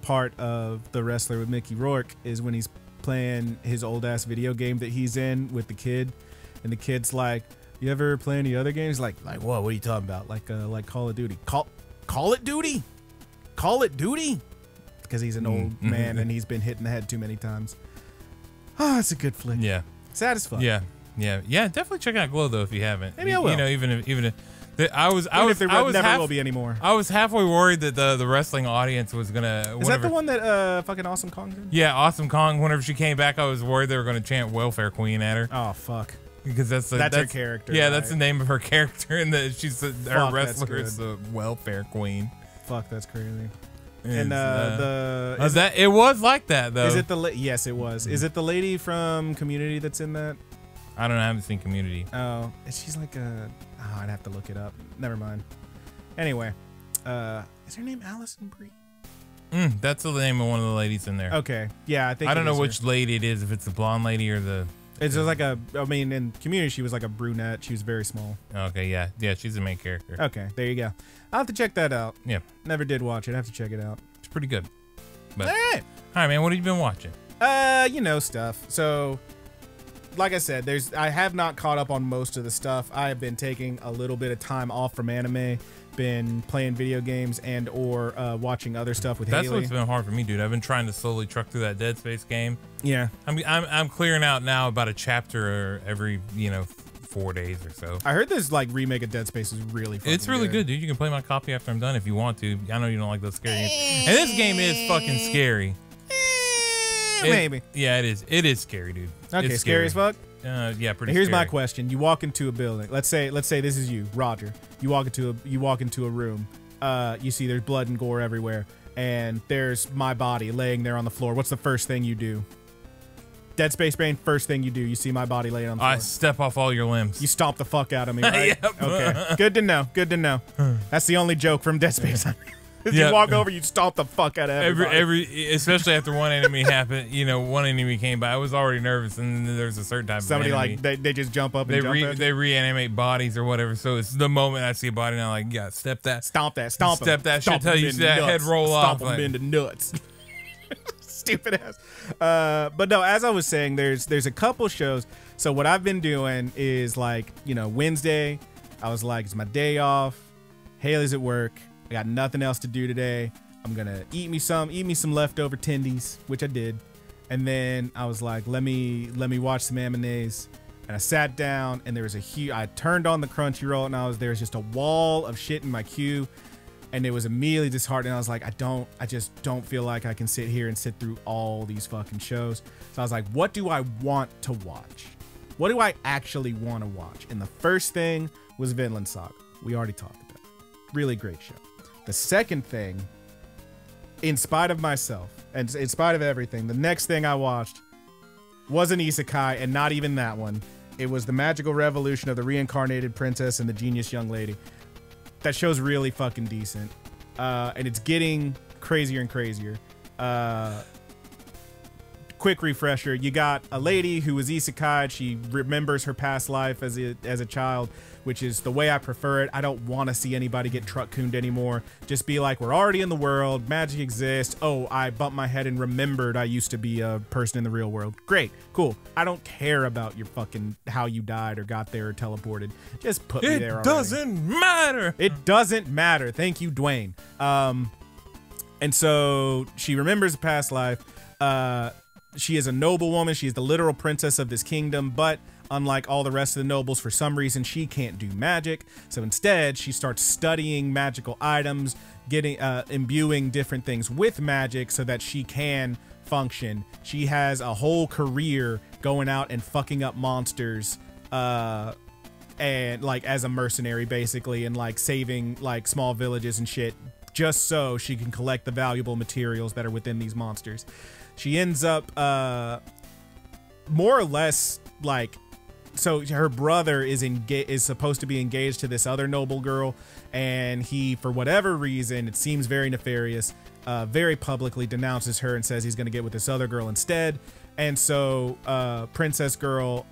part of The Wrestler with Mickey Rourke is when he's playing his old ass video game that he's in with the kid, and the kid's like, "You ever play any other games?" Like what? What are you talking about? Like Call of Duty. Call it Duty. Call it Duty. Because he's an old man and he's been hit in the head too many times. Oh, it's a good flick. Yeah. Satisfying. Yeah. Definitely check out Glow though if you haven't. Maybe I will. You know, even if I was never will be anymore. I was halfway worried that the wrestling audience was gonna. Is that the one that fucking Awesome Kong did? Yeah, Awesome Kong. Whenever she came back, I was worried they were gonna chant "Welfare Queen" at her. Oh fuck. Because that's her character. Yeah, right? That's the name of her character, and her wrestler is the Welfare Queen. Fuck, that's crazy. And it was like that though. Is it yes, it was. Is it the lady from Community that's in that? I don't know. I haven't seen Community. Oh, she's like I'd have to look it up. Never mind. Anyway, is her name Allison Brie? That's the name of one of the ladies in there. Okay, yeah, I think. I don't know which lady it is. If it's the blonde lady or the. It's just like I mean, in Community, she was like a brunette. She was very small. Okay, yeah, she's the main character. Okay, there you go. I'll have to check that out. Yeah. Never did watch it. I have to check it out. It's pretty good. But, all right, man. What have you been watching? Stuff. So, like I said, I have not caught up on most of the stuff. I have been taking a little bit of time off from anime, been playing video games and or watching other stuff with Haley. That's what's been hard for me, dude. I've been trying to slowly truck through that Dead Space game. Yeah. I'm clearing out now about a chapter every 4 days or so. I heard this like remake of Dead Space is really fun. It's really good, dude. You can play my copy after I'm done if you want to. I know you don't like those scary games. And this game is fucking scary. Maybe. Yeah, it is. It is scary, dude. Okay, it's scary as fuck? Yeah, pretty Here's scary. my question. You walk into a building. Let's say this is you, Roger. You walk into a room. You see there's blood and gore everywhere, and there's my body laying there on the floor. What's the first thing you do? Dead Space Brain, first thing you do, you see my body laying on the floor. I step off all your limbs. You stomp the fuck out of me, right? Yep. Okay. Good to know. Good to know. That's the only joke from Dead Space. If Yep. you walk over, you stomp the fuck out of everybody. Especially after one enemy happened, one enemy came by. I was already nervous, and then there's a certain type Somebody of enemy. like they just jump up and jump at you. They reanimate bodies or whatever. So it's the moment I see a body, and I'm like, yeah, step that, stomp that, step that shit till you see that head roll off. Stomp them into nuts. Stupid ass. But no, as I was saying, there's a couple shows. So what I've been doing is like, Wednesday, I was like, it's my day off. Haley's at work. I got nothing else to do today. I'm gonna eat me some leftover tendies, which I did. And then I was like, let me watch some M&As. And I sat down, and there was I turned on the Crunchyroll, and there was just a wall of shit in my queue. And it was immediately disheartening. I was like, I just don't feel like I can sit here and sit through all these fucking shows. So I was like, what do I want to watch? What do I actually want to watch? And the first thing was Vinland Saga. We already talked about it. Really great show. The second thing, in spite of myself and in spite of everything, the next thing I watched was an isekai, and not even that one. It was The Magical Revolution of the Reincarnated Princess and the Genius Young Lady. That show's really fucking decent. And it's getting crazier and crazier. Quick refresher. You got a lady who was isekai. She remembers her past life as a child, which is the way I prefer it. I don't want to see anybody get truck-cooned anymore. Just be like, we're already in the world. Magic exists. Oh, I bumped my head and remembered I used to be a person in the real world. Great. Cool. I don't care about your fucking how you died or got there or teleported. Just put me there already. It doesn't matter. It doesn't matter. Thank you, Dwayne. And so she remembers a past life. She is a noblewoman. She is the literal princess of this kingdom, but unlike all the rest of the nobles, for some reason, she can't do magic. So instead, she starts studying magical items, imbuing different things with magic so that she can function. She has a whole career going out and fucking up monsters, and like as a mercenary, basically, and like saving like small villages and shit, just so she can collect the valuable materials that are within these monsters. She ends up more or less like, so her brother is supposed to be engaged to this other noble girl, and he, for whatever reason, it seems very nefarious, very publicly denounces her and says he's going to get with this other girl instead. And so Princess Girl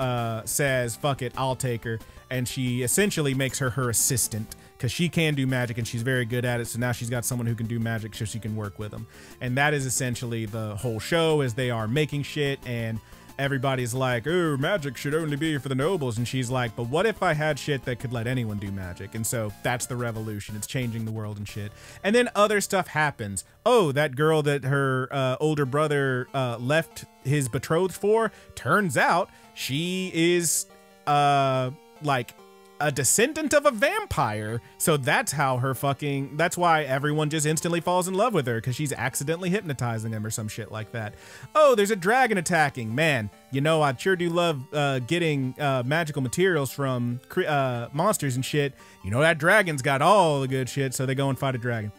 says, fuck it, I'll take her. And she essentially makes her assistant, because she can do magic and she's very good at it. So now she's got someone who can do magic so she can work with them. And that is essentially the whole show, as they are making shit, and everybody's like, oh, magic should only be for the nobles. And she's like, but what if I had shit that could let anyone do magic? And so that's the revolution. It's changing the world and shit. And then other stuff happens. Oh, that girl that her older brother left his betrothed for, turns out she is like a descendant of a vampire. So that's how that's why everyone just instantly falls in love with her, because she's accidentally hypnotizing them or some shit like that. Oh, there's a dragon attacking. Man, you know, I sure do love getting magical materials from monsters and shit. You know, that dragon's got all the good shit, so they go and fight a dragon.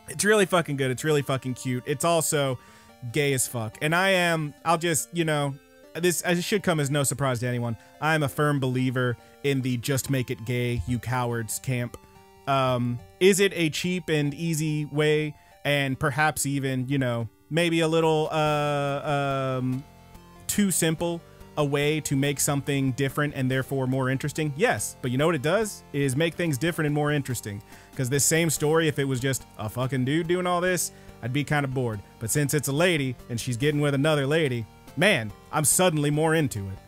It's really fucking good. It's really fucking cute. It's also gay as fuck. And I'll just, you know, this should come as no surprise to anyone. I'm a firm believer in the just make it gay, you cowards camp. Is it a cheap and easy way, and perhaps even, you know, maybe a little too simple a way to make something different and therefore more interesting? Yes, but you know what it does is make things different and more interesting. Because this same story, if it was just a fucking dude doing all this, I'd be kind of bored. But since it's a lady and she's getting with another lady, man, I'm suddenly more into it.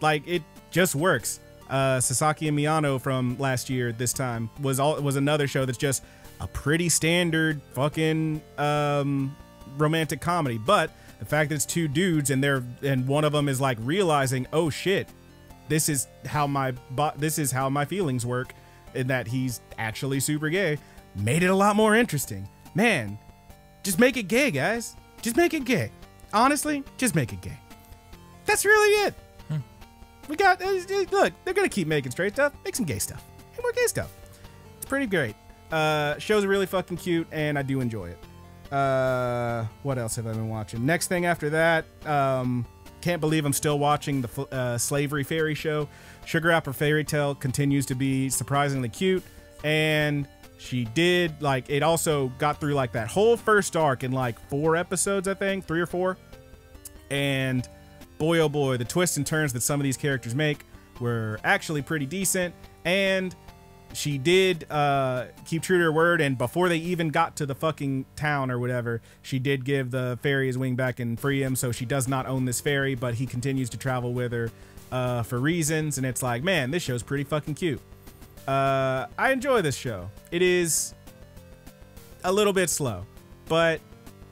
Like, it just works. Sasaki and Miyano from last year, this time, was another show that's just a pretty standard fucking romantic comedy. But the fact that it's two dudes and one of them is like realizing, oh shit, this is how my feelings work, and that he's actually super gay, made it a lot more interesting. Man, just make it gay, guys. Just make it gay. Honestly, just make it gay. That's really it. We got, look, they're gonna keep making straight stuff. Make some gay stuff. Hey, more gay stuff. It's pretty great. Shows are really fucking cute, and I do enjoy it. What else have I been watching? Next thing after that, can't believe I'm still watching the Slavery Fairy show. Sugar Apple Fairy Tale continues to be surprisingly cute, and she did, like, it also got through like that whole first arc in like 4 episodes, I think, 3 or 4. And boy, oh boy, the twists and turns that some of these characters make were actually pretty decent. And she did keep true to her word, and before they even got to the fucking town or whatever, she did give the fairy his wing back and free him. So she does not own this fairy, but he continues to travel with her for reasons. And it's like, man, this show's pretty fucking cute. I enjoy this show. It is a little bit slow, but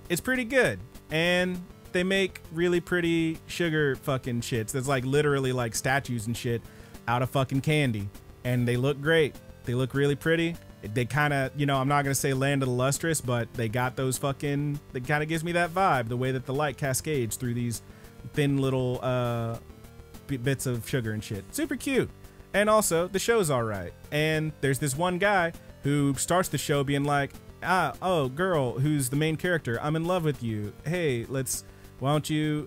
it's pretty good. And they make really pretty sugar fucking shits that's like literally like statues and shit out of fucking candy. And they look great. They look really pretty. They kind of, you know, I'm not going to say Land of the Lustrous, but they got those fucking, it kind of gives me that vibe, the way that the light cascades through these thin little bits of sugar and shit. Super cute. And also, the show's all right. And there's this one guy who starts the show being like, oh, girl, who's the main character, I'm in love with you. Hey, why don't you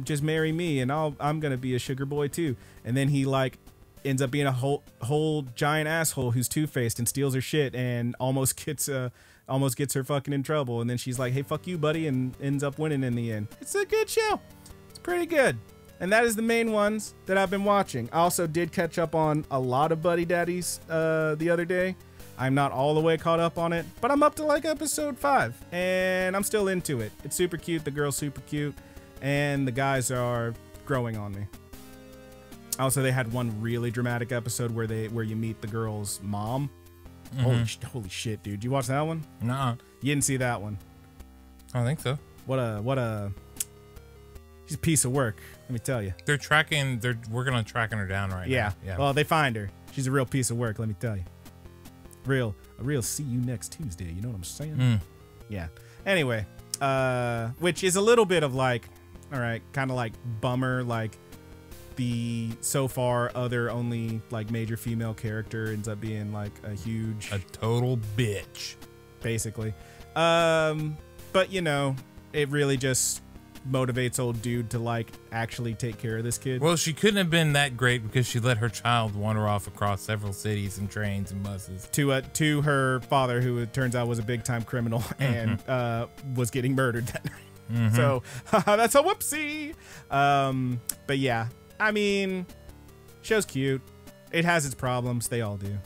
just marry me, and I'm gonna be a sugar boy too. And then he like ends up being a whole giant asshole who's two-faced and steals her shit and almost gets her fucking in trouble. And then she's like, hey, fuck you, buddy, and ends up winning in the end. It's a good show. It's pretty good. And that is the main ones that I've been watching. I also did catch up on a lot of Buddy Daddies the other day. I'm not all the way caught up on it, but I'm up to like episode 5, and I'm still into it. It's super cute. The girl's super cute, and the guys are growing on me. Also, they had one really dramatic episode where you meet the girl's mom. Mm-hmm. Holy shit, dude! You watch that one? Nuh-uh. You didn't see that one. I don't think so. What a she's a piece of work. Let me tell you. They're working on tracking her down right now. Yeah. Well, they find her. She's a real piece of work. Let me tell you. A real see you next Tuesday. You know what I'm saying? Yeah. Anyway, which is a little bit of like, all right, kind of like bummer, like the so far other only like major female character ends up being like a total bitch. basically. But you know, it really just motivates old dude to like actually take care of this kid. Well, she couldn't have been that great because she let her child wander off across several cities and trains and buses to her father, who it turns out was a big time criminal and was getting murdered that night. So that's a whoopsie. But yeah, I mean, show's cute. It has its problems. They all do,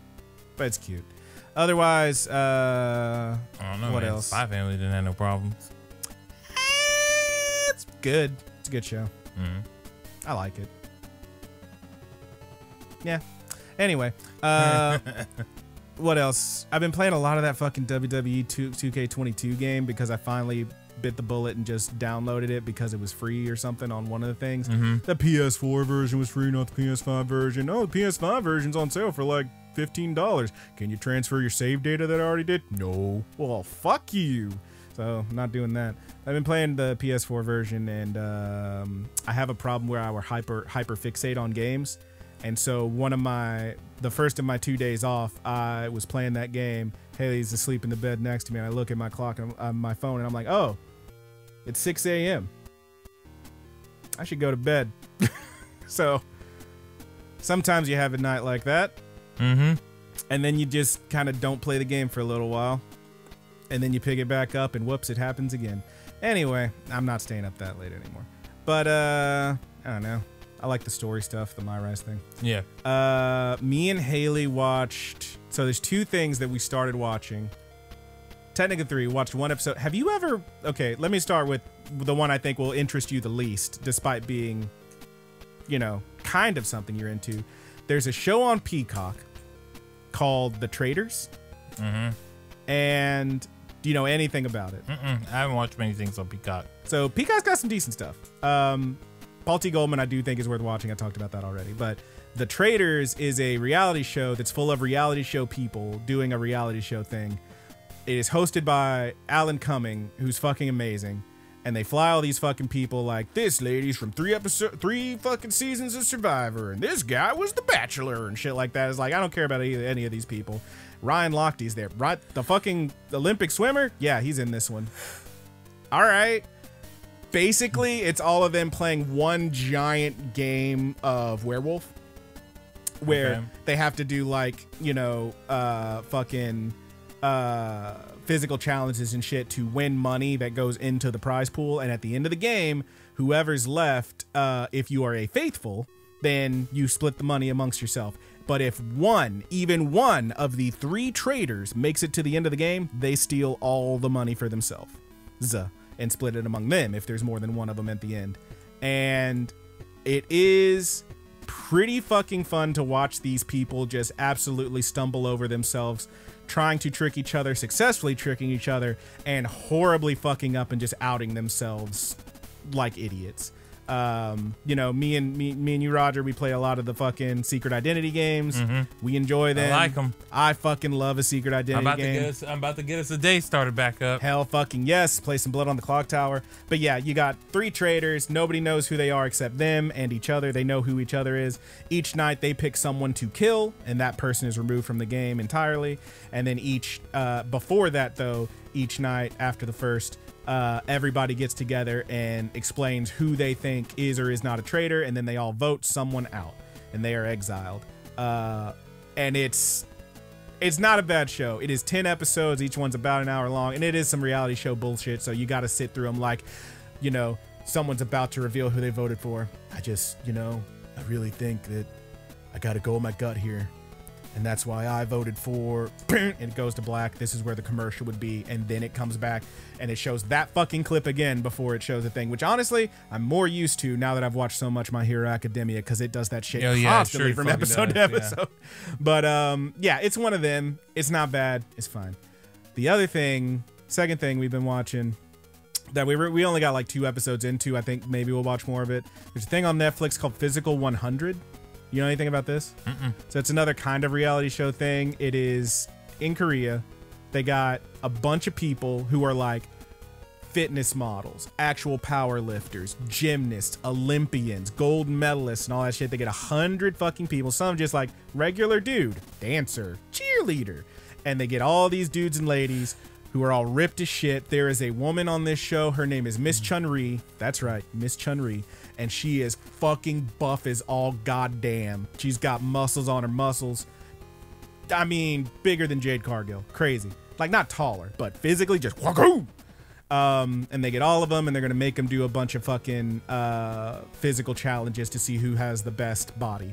but it's cute. Otherwise, I don't know. What man. else? Spy Family didn't have no problems. It's good. It's a good show. I like it. Yeah. Anyway, what else? I've been playing a lot of that fucking WWE 2K22 game because I finally bit the bullet and just downloaded it because it was free or something on one of the things. The PS4 version was free, not the PS5 version. Oh, the PS5 version's on sale for like $15. Can you transfer your save data that I already did? No. Well, fuck you. So I'm not doing that. I've been playing the PS4 version, and I have a problem where I will hyper fixate on games. And so the first of my 2 days off, I was playing that game. Haley's asleep in the bed next to me, and I look at my clock on my phone, and I'm like, oh, it's 6 a.m. I should go to bed. So sometimes you have a night like that. And then you just kind of don't play the game for a little while. And then you pick it back up, and whoops, it happens again. Anyway, I'm not staying up that late anymore. But, I don't know. I like the story stuff, the My Rise thing. Yeah. Me and Haley watched... So there's 2 things that we started watching. Technically 3. Watched 1 episode. Have you ever... Okay, let me start with the one I think will interest you the least, despite being, you know, kind of something you're into. There's a show on Peacock called The Traitors. And do you know anything about it? I haven't watched many things on Peacock. So Peacock's got some decent stuff. Paul T. Goldman, I do think, is worth watching. I talked about that already. But The Traitors is a reality show that's full of reality show people doing a reality show thing. It is hosted by Alan Cumming, who's fucking amazing. And they fly all these fucking people like, this lady's from 3 fucking seasons of Survivor, and this guy was The Bachelor, and shit like that. It's like, I don't care about any of these people. Ryan Lochte's there. Right, the fucking Olympic swimmer? Yeah, he's in this one. All right. Basically, it's all of them playing one giant game of werewolf, where they have to do like, you know, physical challenges and shit to win money that goes into the prize pool. And at the end of the game, whoever's left, if you are a faithful, then you split the money amongst yourself. But if even one of the 3 traitors makes it to the end of the game, they steal all the money for themselves and split it among them if there's more than one of them at the end. And it is pretty fucking fun to watch these people just absolutely stumble over themselves, trying to trick each other, successfully tricking each other, and horribly fucking up and just outing themselves like idiots. You know, me and you, Roger, we play a lot of the fucking secret identity games. We enjoy them. I like them. I fucking love a secret identity game. I'm about to get us a day started back up. Hell fucking yes. Play some Blood on the Clock Tower. But yeah, you got 3 traitors. Nobody knows who they are except them and each other. They know who each other is. Each night they pick someone to kill, and that person is removed from the game entirely. And then before that though, each night after the first, everybody gets together and explains who they think is or is not a traitor, and then they all vote someone out, and they are exiled. And it's not a bad show. It is 10 episodes. Each one's about an hour long, and it is some reality show bullshit, so you got to sit through them like, you know, someone's about to reveal who they voted for. I really think that I got to go with my gut here. And that's why I voted for, and it goes to black. This is where the commercial would be. And then it comes back and it shows that fucking clip again before it shows the thing, which honestly, I'm more used to now that I've watched so much My Hero Academia, because it does that shit constantly from episode to episode. Yeah. But yeah, it's one of them. It's not bad. It's fine. The other thing, second thing we've been watching that we only got like 2 episodes into. I think maybe we'll watch more of it. There's a thing on Netflix called Physical 100. You know anything about this? So it's another kind of reality show thing. It is in Korea. They got a bunch of people who are like fitness models, actual power lifters, gymnasts, Olympians, gold medalists, and all that shit. They get 100 fucking people. Some just like regular dude, dancer, cheerleader. And they get all these dudes and ladies who are all ripped as shit. There is a woman on this show. Her name is Miss Chun-Ri. That's right, Miss Chun-Ri. And she is fucking buff as all goddamn. She's got muscles on her muscles. I mean, bigger than Jade Cargill. Crazy. Like, not taller, but physically just wahoo! And they get all of them, and they're gonna make them do a bunch of fucking physical challenges to see who has the best body.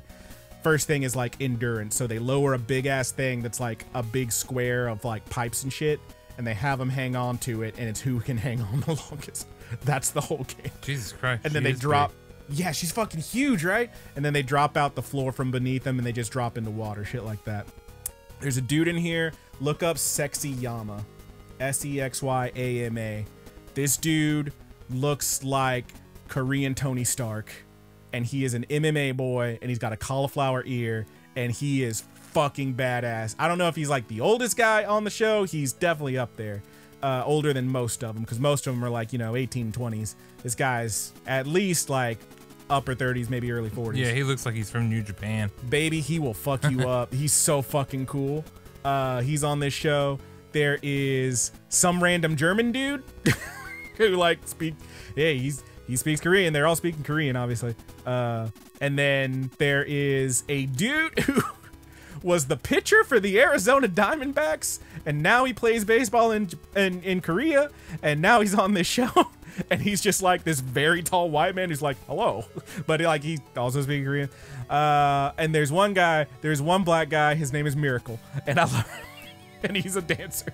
First thing is like endurance. So they lower a big ass thing that's like a big square of like pipes and shit, and they have them hang on to it, and it's who can hang on the longest. That's the whole game. Jesus Christ. And then they drop. Yeah, she's fucking huge, right? And then they drop out the floor from beneath them, and they just drop into water, shit like that. There's a dude in here. Look up Sexy Yama. Sexyama. This dude looks like Korean Tony Stark, and he is an MMA boy, and he's got a cauliflower ear, and he is fucking badass. I don't know if he's like the oldest guy on the show. He's definitely up there. Older than most of them, because most of them are like, you know, 18, 20s. This guy's at least like upper 30s, maybe early 40s. Yeah, he looks like he's from New Japan. Baby, he will fuck you up. He's so fucking cool. He's on this show. There is some random German dude who like he speaks Korean. They're all speaking Korean, obviously. And then there is a dude who was the pitcher for the Arizona Diamondbacks, and now he plays baseball in Korea, and now he's on this show. And he's just like this very tall white man who's like, hello. But like he also speaks Korean. And there's one black guy, his name is Miracle. And I love him. And he's a dancer.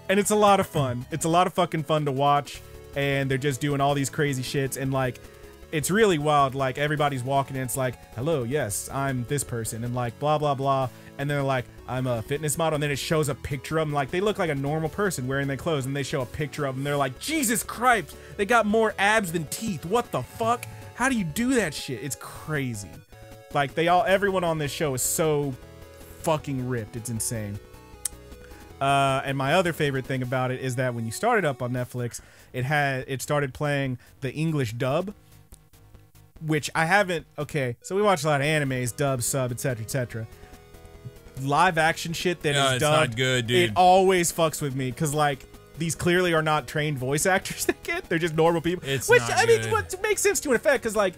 And it's a lot of fun. It's a lot of fucking fun to watch. And they're just doing all these crazy shits. And like, it's really wild. Like everybody's walking and it's like, hello, yes, I'm this person. And like, blah, blah, blah. And they're like, I'm a fitness model. And then it shows a picture of them. Like, they look like a normal person wearing their clothes. And they show a picture of them. They're like, Jesus Christ, they got more abs than teeth. What the fuck? How do you do that shit? It's crazy. Like, everyone on this show is so fucking ripped. It's insane. And my other favorite thing about it is that when you started up on Netflix, it started playing the English dub, which I haven't. Okay, so we watch a lot of animes, dub, sub, etc., etc. Live action shit that is dubbed, not good, dude. It always fucks with me because like these clearly are not trained voice actors. They're just normal people. It's which not I mean, good. what makes sense to an effect because like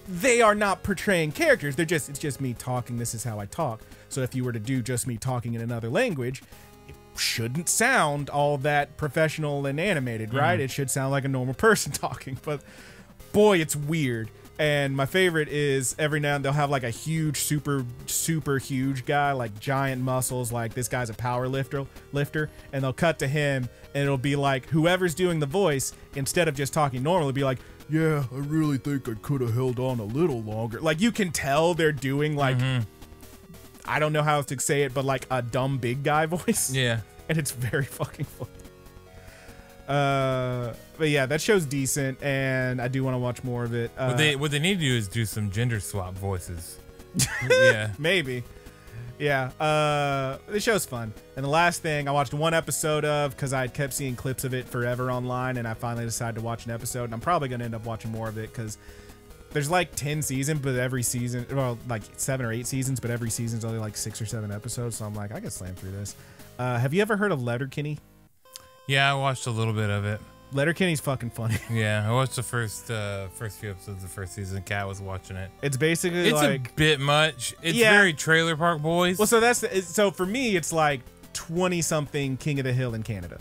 they are not portraying characters. It's just me talking. This is how I talk. So if you were to do just me talking in another language, it shouldn't sound all that professional and animated, right? It should sound like a normal person talking. But boy, it's weird. And my favorite is every now and then they'll have like a huge, super huge guy, like giant muscles, like this guy's a power lifter, and they'll cut to him and it'll be like whoever's doing the voice, instead of just talking normal, it'll be like, yeah, I really think I could have held on a little longer. Like you can tell they're doing like, I don't know how to say it, but like a dumb big guy voice. Yeah. And it's very fucking funny. But yeah, that show's decent, and I do want to watch more of it. What they need to do is do some gender swap voices. Yeah, maybe. Yeah, the show's fun. And the last thing I watched one episode of because I kept seeing clips of it forever online, and I finally decided to watch an episode. And I'm probably gonna end up watching more of it because there's like 10 seasons, but every season, well, like 7 or 8 seasons, but every season's only like 6 or 7 epissodes. So I'm like, I can slam through this. Have you ever heard of Letterkenny? Yeah, I watched a little bit of it. Letterkenny's fucking funny. Yeah, I watched the first few episodes of the first season. Kat was watching it. It's basically like a bit much. It's very Trailer Park Boys. Well, so for me, it's like 20-something King of the Hill in Canada,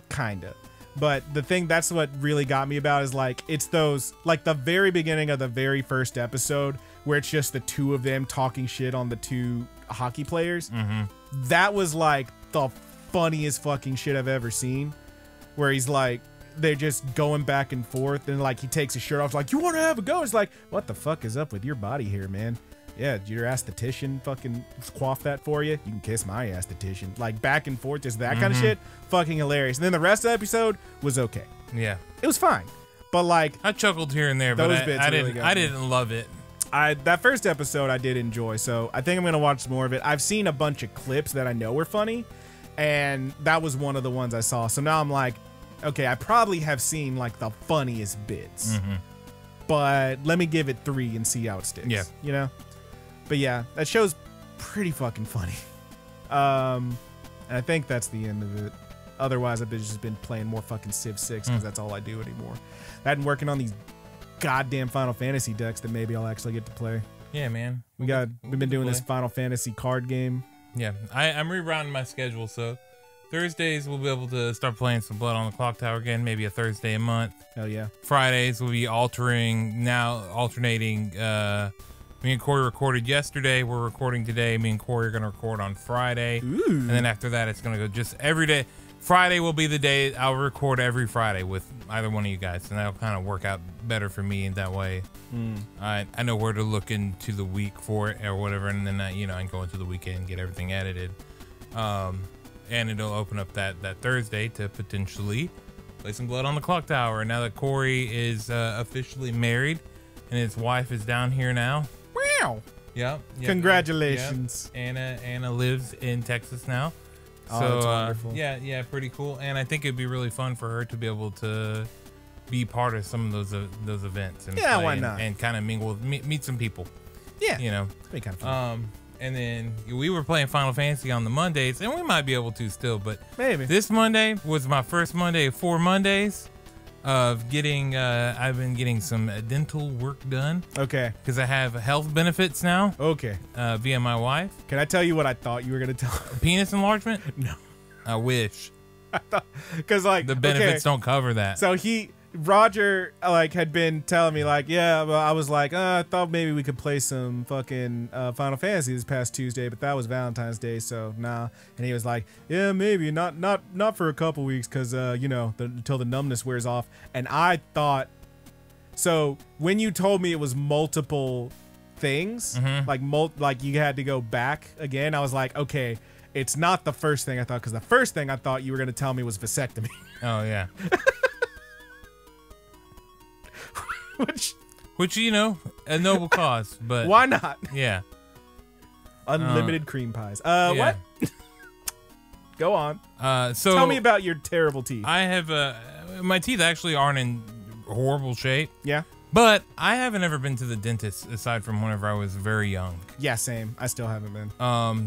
kinda. But the thing that's what really got me about is like it's those like the very beginning of the very first episode where it's just the two of them talking shit on the two hockey players. That was like the funniest fucking shit I've ever seen. Where he's like, they're just going back and forth, and like he takes his shirt off, like, you want to have a go? It's like, what the fuck is up with your body here, man? Yeah, did your aesthetician fucking quaff that for you? You can kiss my aesthetician. Like back and forth, just that kind of shit. Fucking hilarious. And then the rest of the episode was okay. Yeah, it was fine, but like I chuckled here and there, but I didn't love it. That first episode I did enjoy, so I think I'm gonna watch some more of it. I've seen a bunch of clips that I know were funny, and that was one of the ones I saw. So now I'm like, okay, I probably have seen like the funniest bits, but let me give it 3 and see how it sticks. Yeah, you know. But yeah, that show's pretty fucking funny. And I think that's the end of it. Otherwise, I've just been playing more fucking Civ 6 because that's all I do anymore. I've been working on these goddamn Final Fantasy decks that maybe I'll actually get to play. Yeah, man. We've been doing this Final Fantasy card game. Yeah, I'm rerouting my schedule, so Thursdays we'll be able to start playing some Blood on the Clock Tower again, maybe a Thursday a month. Hell yeah. Fridays we'll be alternating. Me and Corey recorded yesterday. We're recording today. Me and Corey are going to record on Friday. Ooh. And then after that, it's going to go just every day. Friday will be the day I'll record every Friday with either one of you guys. And that'll kind of work out better for me. And that way, I know where to look into the week for it or whatever. And then, I can go into the weekend and get everything edited. And it'll open up that Thursday to potentially play some Blood on the Clock Tower. And now that Corey is officially married and his wife is down here now. Wow. Yeah. Congratulations. Yeah. Anna lives in Texas now. Oh, So that's wonderful. yeah, pretty cool. And I think it'd be really fun for her to be able to be part of some of those events. And Yeah, play why not? And kind of mingle, meet some people. Yeah. It'd be kind of fun. And then we were playing Final Fantasy on the Mondays, and we might be able to still, but Maybe. this Monday was my first Monday of 4 Mondays of getting. I've been getting some dental work done. Okay. Because I have health benefits now. Okay. Via my wife. Can I tell you what I thought you were gonna tell? Penis enlargement? No. I wish. Because like The benefits don't cover that. So Roger had been telling me yeah, well, I was like, I thought maybe we could play some fucking Final Fantasy this past Tuesday, but that was Valentine's Day, so nah. And he was like, yeah, maybe not for a couple weeks, because until the numbness wears off. And I thought, so when you told me it was multiple things, like you had to go back again, I was like, okay, it's not the first thing I thought, because the first thing I thought you were gonna tell me was vasectomy. Oh yeah. Which a noble cause, but why not? Yeah. Unlimited cream pies. Yeah. What? Go on. So tell me about your terrible teeth. I have my teeth actually aren't in horrible shape. Yeah. But I haven't ever been to the dentist aside from whenever I was very young. Yeah, same. I still haven't been.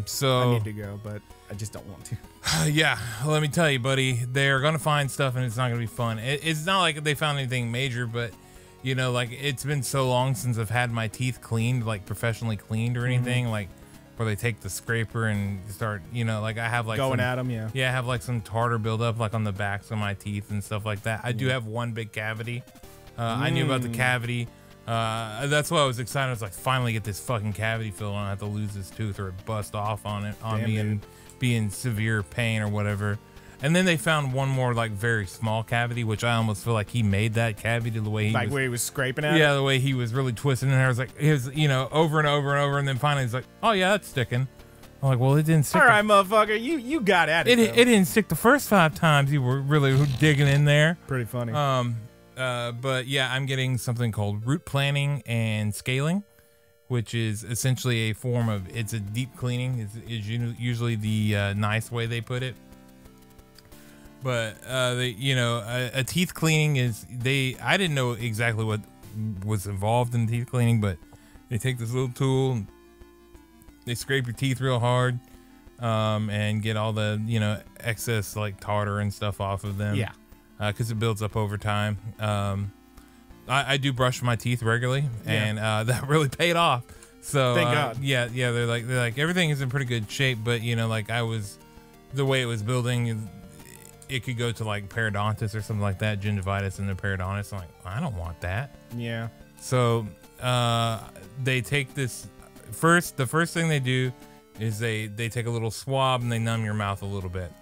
So I need to go, but I just don't want to. Yeah, let me tell you, buddy, they're gonna find stuff and it's not gonna be fun. It's not like they found anything major, but it's been so long since I've had my teeth cleaned, like professionally cleaned or anything, like where they take the scraper and start, I have going at them, yeah. Yeah, I have like some tartar buildup like on the backs of my teeth and stuff like that. I do have one big cavity. I knew about the cavity. That's why I was excited. I was like, finally get this fucking cavity filled. I don't have to lose this tooth or it bust off on me and be in severe pain or whatever. And then they found one more very small cavity, which I almost feel like he made that cavity the way he was, where he was scraping at it? Yeah, the way he was really twisting it. And I was like, he was, over and over and over. And then finally he's like, oh yeah, that's sticking. I'm like, well, it didn't stick. All right, motherfucker, you got at it. It didn't stick the first 5 times you were really digging in there. Pretty funny. But yeah, I'm getting something called root planning and scaling, which is essentially a form of, it's a deep cleaning is usually the nice way they put it. But a teeth cleaning is I didn't know exactly what was involved in teeth cleaning, but they take this little tool and they scrape your teeth real hard and get all the excess tartar and stuff off of them. Yeah. Because it builds up over time. I do brush my teeth regularly, and that really paid off. So thank God. Yeah, they're like everything is in pretty good shape, but the way it was building, it could go to periodontitis or something like that, gingivitis and the periodontitis. I'm like, I don't want that. Yeah. So they take this the first thing they do is they take a little swab and they numb your mouth a little bit.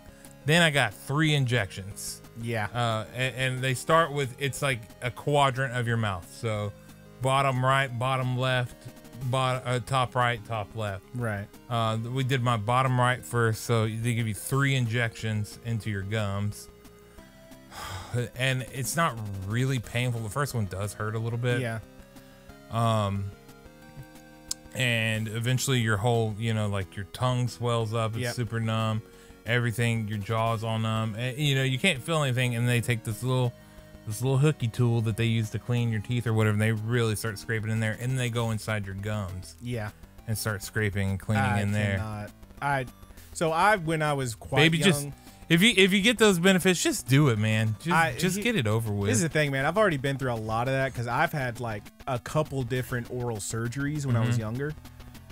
Then I got 3 injections. Yeah. And they start with, it's like a quadrant of your mouth. So bottom right, bottom left, top right, top left. Right. We did my bottom right first. So they give you 3 injections into your gums. And it's not really painful. The first one does hurt a little bit. Yeah. And eventually your whole, your tongue swells up. It's super numb. Everything, your jaw's all numb. And, you can't feel anything. And they take this little hooky tool that they use to clean your teeth or whatever, and they really start scraping in there. And then they go inside your gums. Yeah. And start scraping and cleaning in there. So when I was quite Baby, young, just if you get those benefits, just do it, man. Just get it over with. This is the thing, man. I've already been through a lot of that because I've had like a couple different oral surgeries when I was younger.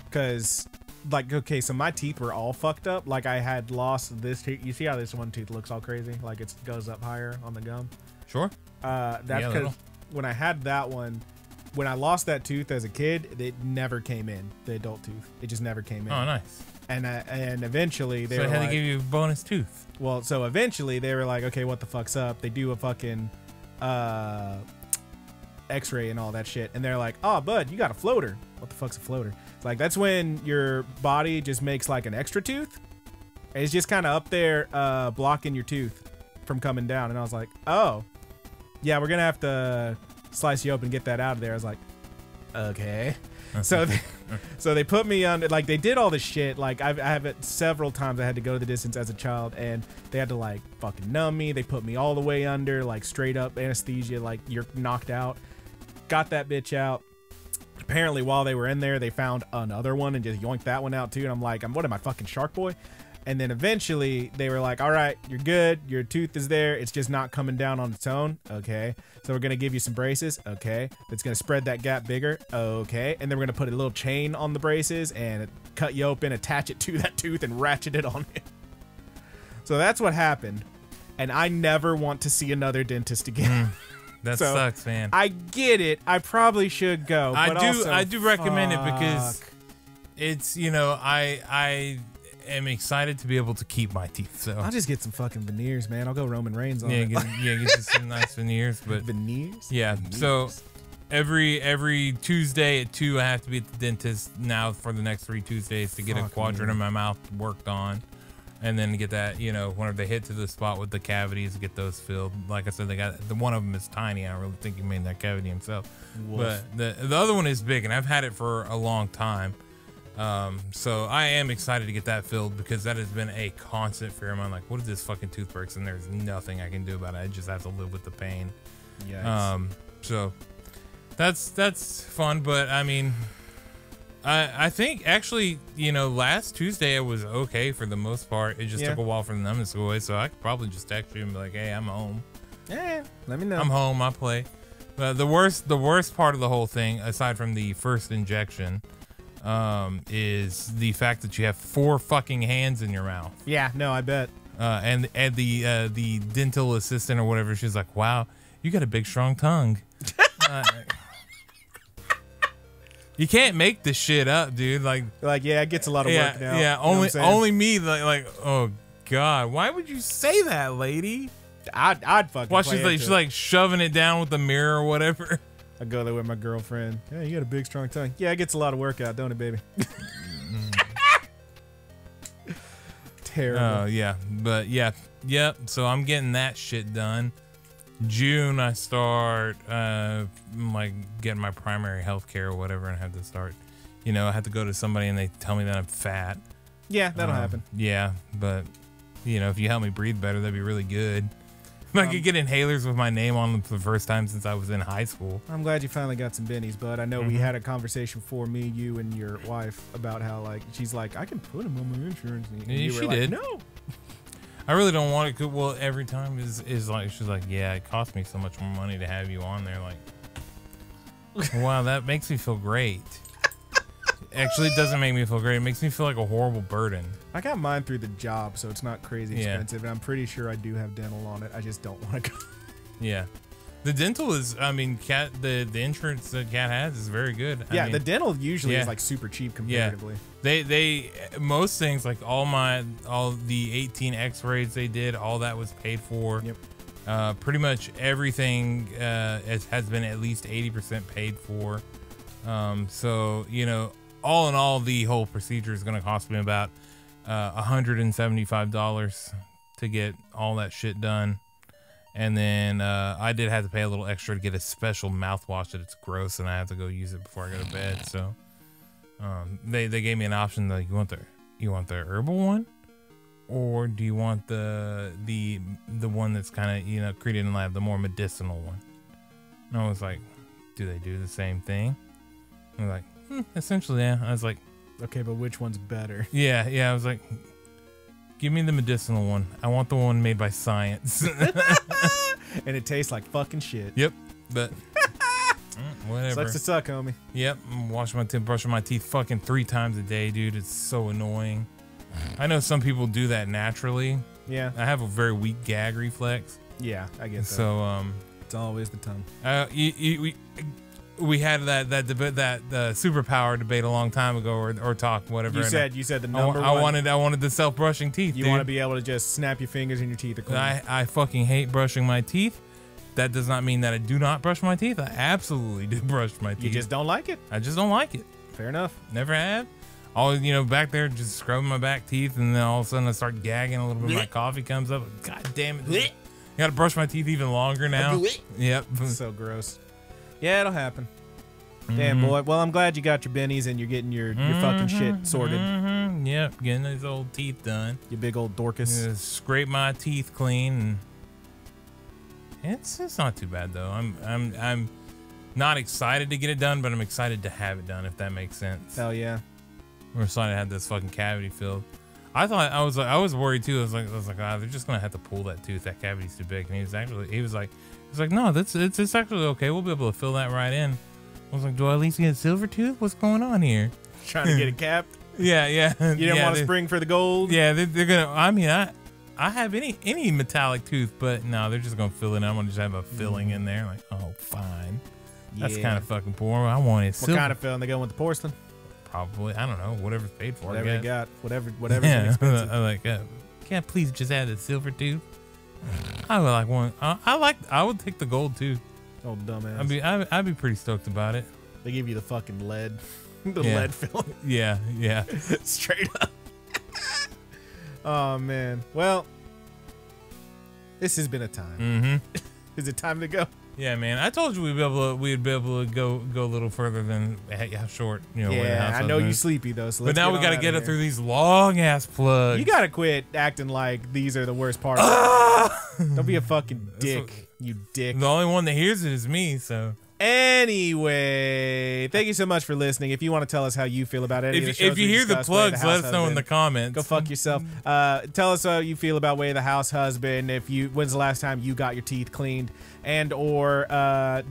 Because, like, okay, so my teeth were all fucked up. Like, I had lost this tooth. You see how this one tooth looks all crazy? Like, it goes up higher on the gum. Sure. That's because when I had that one, when I lost that tooth as a kid, it never came in, the adult tooth. It just never came in. Oh, nice. And eventually they had to give you a bonus tooth. Well, so eventually they were like, okay, what the fuck's up? They do a fucking x-ray and all that shit. And they're like, oh, bud, you got a floater. What the fuck's a floater? It's like, that's when your body just makes like an extra tooth. And it's just kind of up there blocking your tooth from coming down. And I was like, oh, yeah, we're going to have to slice you open and get that out of there. I was like, okay. So they put me on, like, they did all this shit. Like, I have it several times. I had to go to the distance as a child, and they had to, like, fucking numb me. They put me all the way under, like, straight up anesthesia, like, you're knocked out. Got that bitch out. Apparently, while they were in there, they found another one and just yoinked that one out, too. And I'm like, what am I, fucking Shark Boy? And then eventually, they were like, all right, you're good. Your tooth is there. It's just not coming down on its own. Okay. So we're going to give you some braces. Okay. It's going to spread that gap bigger. Okay. And then we're going to put a little chain on the braces and cut you open, attach it to that tooth, and ratchet it on it. So that's what happened. And I never want to see another dentist again. That sucks, man. I get it. I probably should go. But I do recommend it because it's, you know, I am excited to be able to keep my teeth. So I'll just get some fucking veneers, man. I'll go Roman Reigns on it. Get you some nice veneers. But veneers? Yeah. Veneers. So every Tuesday at 2, I have to be at the dentist now for the next 3 Tuesdays to get a quadrant in my mouth worked on. And then get that, you know, whenever they hit to the spot with the cavities, get those filled. Like I said, they got the one of them is tiny. I don't really think he made that cavity himself. Woof. But the other one is big, and I've had it for a long time. So I am excited to get that filled because that has been a constant fear of mine. Like, what if this fucking tooth breaks and there's nothing I can do about it? I just have to live with the pain. Yikes. So that's fun, but I mean, I think actually, you know, last Tuesday it was okay for the most part. It just took a while for the numbness to go away, so I could probably just text you and be like, hey, I'm home. Yeah, let me know. I'm home, I play. But the worst part of the whole thing, aside from the first injection, is the fact that you have 4 fucking hands in your mouth. Yeah, no, I bet. And the dental assistant or whatever, she's like, wow, you got a big strong tongue. You can't make this shit up, dude. Like yeah, it gets a lot of work now. Yeah, only me. Like, oh god, why would you say that, lady? I'd fucking. Well, she's like shoving it down with the mirror or whatever. I go there with my girlfriend. Yeah, you got a big strong tongue. Yeah, it gets a lot of work out, don't it, baby? Terrible. Oh yeah, but yeah. So I'm getting that shit done. June I start like getting my primary health care or whatever, and I have to start, you know, I have to go to somebody and they tell me that I'm fat. Yeah, that'll happen. Yeah, but you know, if you help me breathe better, that'd be really good. I could get inhalers with my name on them for the first time since I was in high school. I'm glad you finally got some bennies, bud. I know we had a conversation for me, you, and your wife about how, like, she's like, I can put them on my insurance. And yeah, she did. No. I really don't want it. Well, every time is like, she's like, yeah, it cost me so much more money to have you on there. Like, wow, that makes me feel great. Actually, it doesn't make me feel great. It makes me feel like a horrible burden. I got mine through the job, so it's not crazy expensive. And I'm pretty sure I do have dental on it. I just don't want to go. Yeah. The dental is, I mean, the insurance that Cat has is very good. Yeah, I mean, the dental usually is like super cheap comparatively. Yeah. They most things, like all the 18 x-rays they did, all that was paid for. Yep. Pretty much everything has been at least 80% paid for. So, you know, all in all, the whole procedure is going to cost me about $175 to get all that shit done. And then I did have to pay a little extra to get a special mouthwash that it's gross and I have to go use it before I go to bed. So they gave me an option, like, you want the herbal one, or do you want the one that's kind of, you know, created in lab, the more medicinal one? And I was like, do they do the same thing? And they're like, essentially, yeah. I was like, okay, but which one's better? Yeah. I was like, Give me the medicinal one. I want the one made by science. And it tastes like fucking shit. Yep, but whatever. Sucks to suck, homie. Yep, I'm washing my teeth, brushing my teeth fucking 3 times a day, dude. It's so annoying. I know some people do that naturally. Yeah. I have a very weak gag reflex. Yeah, I get that. So, it's always the tongue. We had that debate, that superpower debate a long time ago, or talk, whatever. You said the number I one. I wanted the self-brushing teeth. You want to be able to just snap your fingers and your teeth are clean. I fucking hate brushing my teeth. That does not mean that I do not brush my teeth. I absolutely do brush my teeth. You just don't like it. I just don't like it. Fair enough. Never have. Always, back there just scrubbing my back teeth, and then all of a sudden I start gagging a little bit. My coffee comes up. God damn it! I gotta brush my teeth even longer now. Yep. So gross. Yeah, it'll happen. Damn, boy. Well, I'm glad you got your bennies and you're getting your fucking shit sorted. Yep, getting those old teeth done. You big old Dorcas. Scrape my teeth clean. And it's not too bad though. I'm not excited to get it done, but I'm excited to have it done. If that makes sense. Hell yeah. We're excited to have this fucking cavity filled. I was worried too. I was like, they're just gonna have to pull that tooth. That cavity's too big. And he was like, no, it's actually okay. We'll be able to fill that right in. I was like, do I at least get a silver tooth? What's going on here? Trying to get it capped? Yeah. You didn't want to spring for the gold? Yeah, they're gonna. I mean, I have any metallic tooth, but no, they're just gonna fill it in. I'm gonna just have a filling in there. Like, oh, fine. Yeah. That's kind of fucking poor. I want it. What kind of filling? They going with the porcelain? Probably. I don't know. Whatever's paid for. Whatever they got. Whatever's yeah. inexpensive. I like. Can't please just add the silver tooth? I would like one. I would take the gold tooth. Oh, dumbass. I'd be pretty stoked about it. They give you the fucking lead. Lead filling. Yeah. Straight up. Oh, man. Well, this has been a time. Mm-hmm. Is it time to go? Yeah, man. I told you we'd be able to go a little further than how short. Yeah, I know you're sleepy though. So but now we got to get it through these long ass plugs. You gotta quit acting like these are the worst parts. Don't be a fucking dick, you dick. The only one that hears it is me. So anyway, thank you so much for listening. If you want to tell us how you feel about any of the shows if you hear the plugs, let us know in the comments. Go fuck yourself. Tell us how you feel about Way of the House Husband. When's the last time you got your teeth cleaned? And or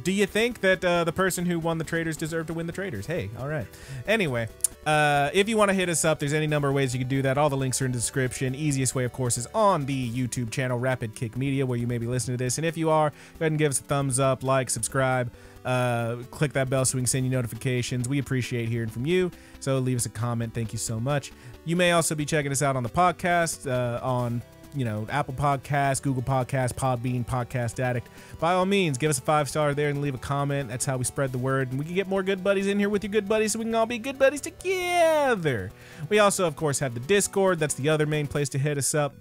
do you think that the person who won the Traders deserved to win the Traders? Hey, all right. Anyway, if you want to hit us up, there's any number of ways you can do that. All the links are in the description. Easiest way, of course, is on the YouTube channel, Rapid Kick Media, where you may be listening to this. And if you are, go ahead and give us a thumbs up, like, subscribe. Click that bell so we can send you notifications. We appreciate hearing from you. So leave us a comment. Thank you so much. You may also be checking us out on the podcast, on Apple Podcasts, Google Podcasts, Podbean, Podcast Addict. By all means, give us a 5-star there and leave a comment. That's how we spread the word. And we can get more good buddies in here with your good buddies so we can all be good buddies together. We also, of course, have the Discord. That's the other main place to hit us up.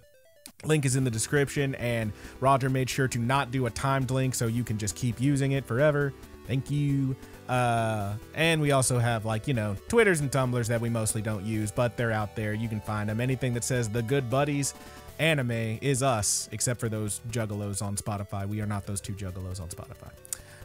Link is in the description. And Roger made sure to not do a timed link so you can just keep using it forever. Thank you. And we also have Twitters and Tumblrs that we mostly don't use, but they're out there. You can find them. Anything that says the good buddies anime is us, except for those juggalos on Spotify. We are not those 2 juggalos on Spotify.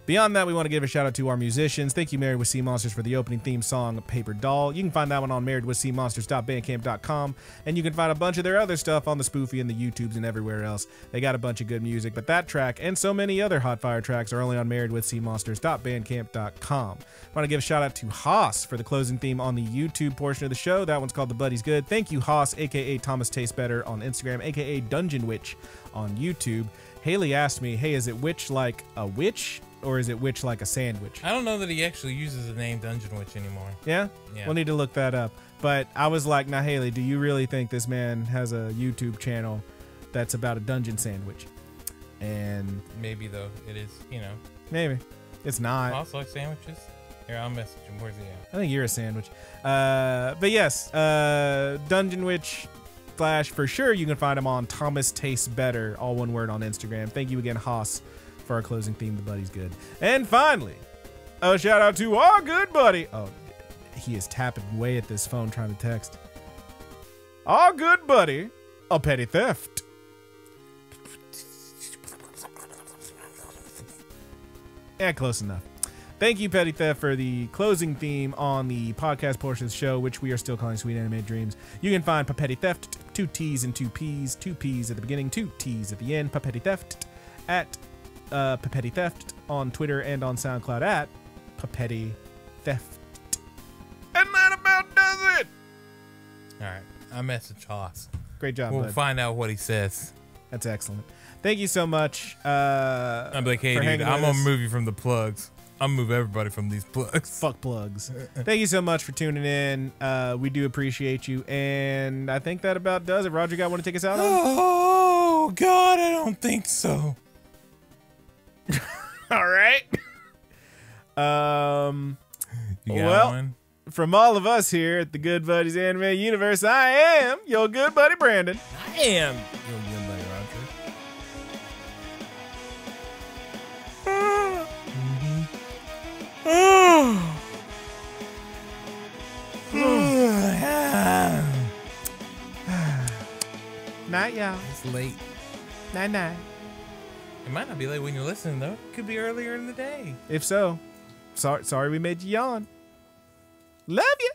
Beyond that, we want to give a shout out to our musicians. Thank you, Married with Seamonsters, for the opening theme song, Paperdoll. You can find that one on marriedwithseamonsters.bandcamp.com, and you can find a bunch of their other stuff on the Spoofy and the YouTubes and everywhere else. They got a bunch of good music, but that track and so many other hot fire tracks are only on marriedwithseamonsters.bandcamp.com. I want to give a shout out to Haas for the closing theme on the YouTube portion of the show. That one's called The Buddy's Good. Thank you, Haas, aka Thomastastesbetter on Instagram, aka DUNGEONWITCH on YouTube. Haley asked me, hey, is it witch like a witch? Or is it witch like a sandwich? I don't know that he actually uses the name Dungeon Witch anymore. Yeah? We'll need to look that up. But I was like, now, Haley, do you really think this man has a YouTube channel that's about a dungeon sandwich? And maybe, though, it is, Maybe. It's not. Also like sandwiches? Here, I'll message him. Where's he at? I think you're a sandwich. But yes, Dungeon Witch / for sure you can find him on Thomastastesbetter, all one word, on Instagram. Thank you again, Haas, for our closing theme, The Buddy's Good. And finally, a shout out to our good buddy. Oh, he is tapping away at this phone trying to text. Our good buddy, A Petty Theft. Yeah, close enough. Thank you, Petty Theft, for the closing theme on the podcast portion of the show, which we are still calling Sweet Anime Dreams. You can find Petty Theft 2 T's and 2 P's, 2 P's at the beginning, 2 T's at the end. Papetti Theft at Papetti Theft on Twitter and on SoundCloud at Papetti Theft. And that about does it. All right, I message Hoss. Great job, We'll bud. find out what he says. That's excellent. Thank you so much. I'm like, hey, dude, I'm gonna move you from the plugs. I'm gonna move everybody from these plugs. Fuck plugs. Thank you so much for tuning in. We do appreciate you. And I think that about does it. Roger, want to take us out on? Oh, God, I don't think so. All right. You got well, one? From all of us here at the Good Buddies Anime Universe, I am your good buddy Brandon. I am your good buddy Roger. Night, y'all. It's late. Night, night. It might not be late when you're listening, though. It could be earlier in the day. If so, sorry we made you yawn. Love you.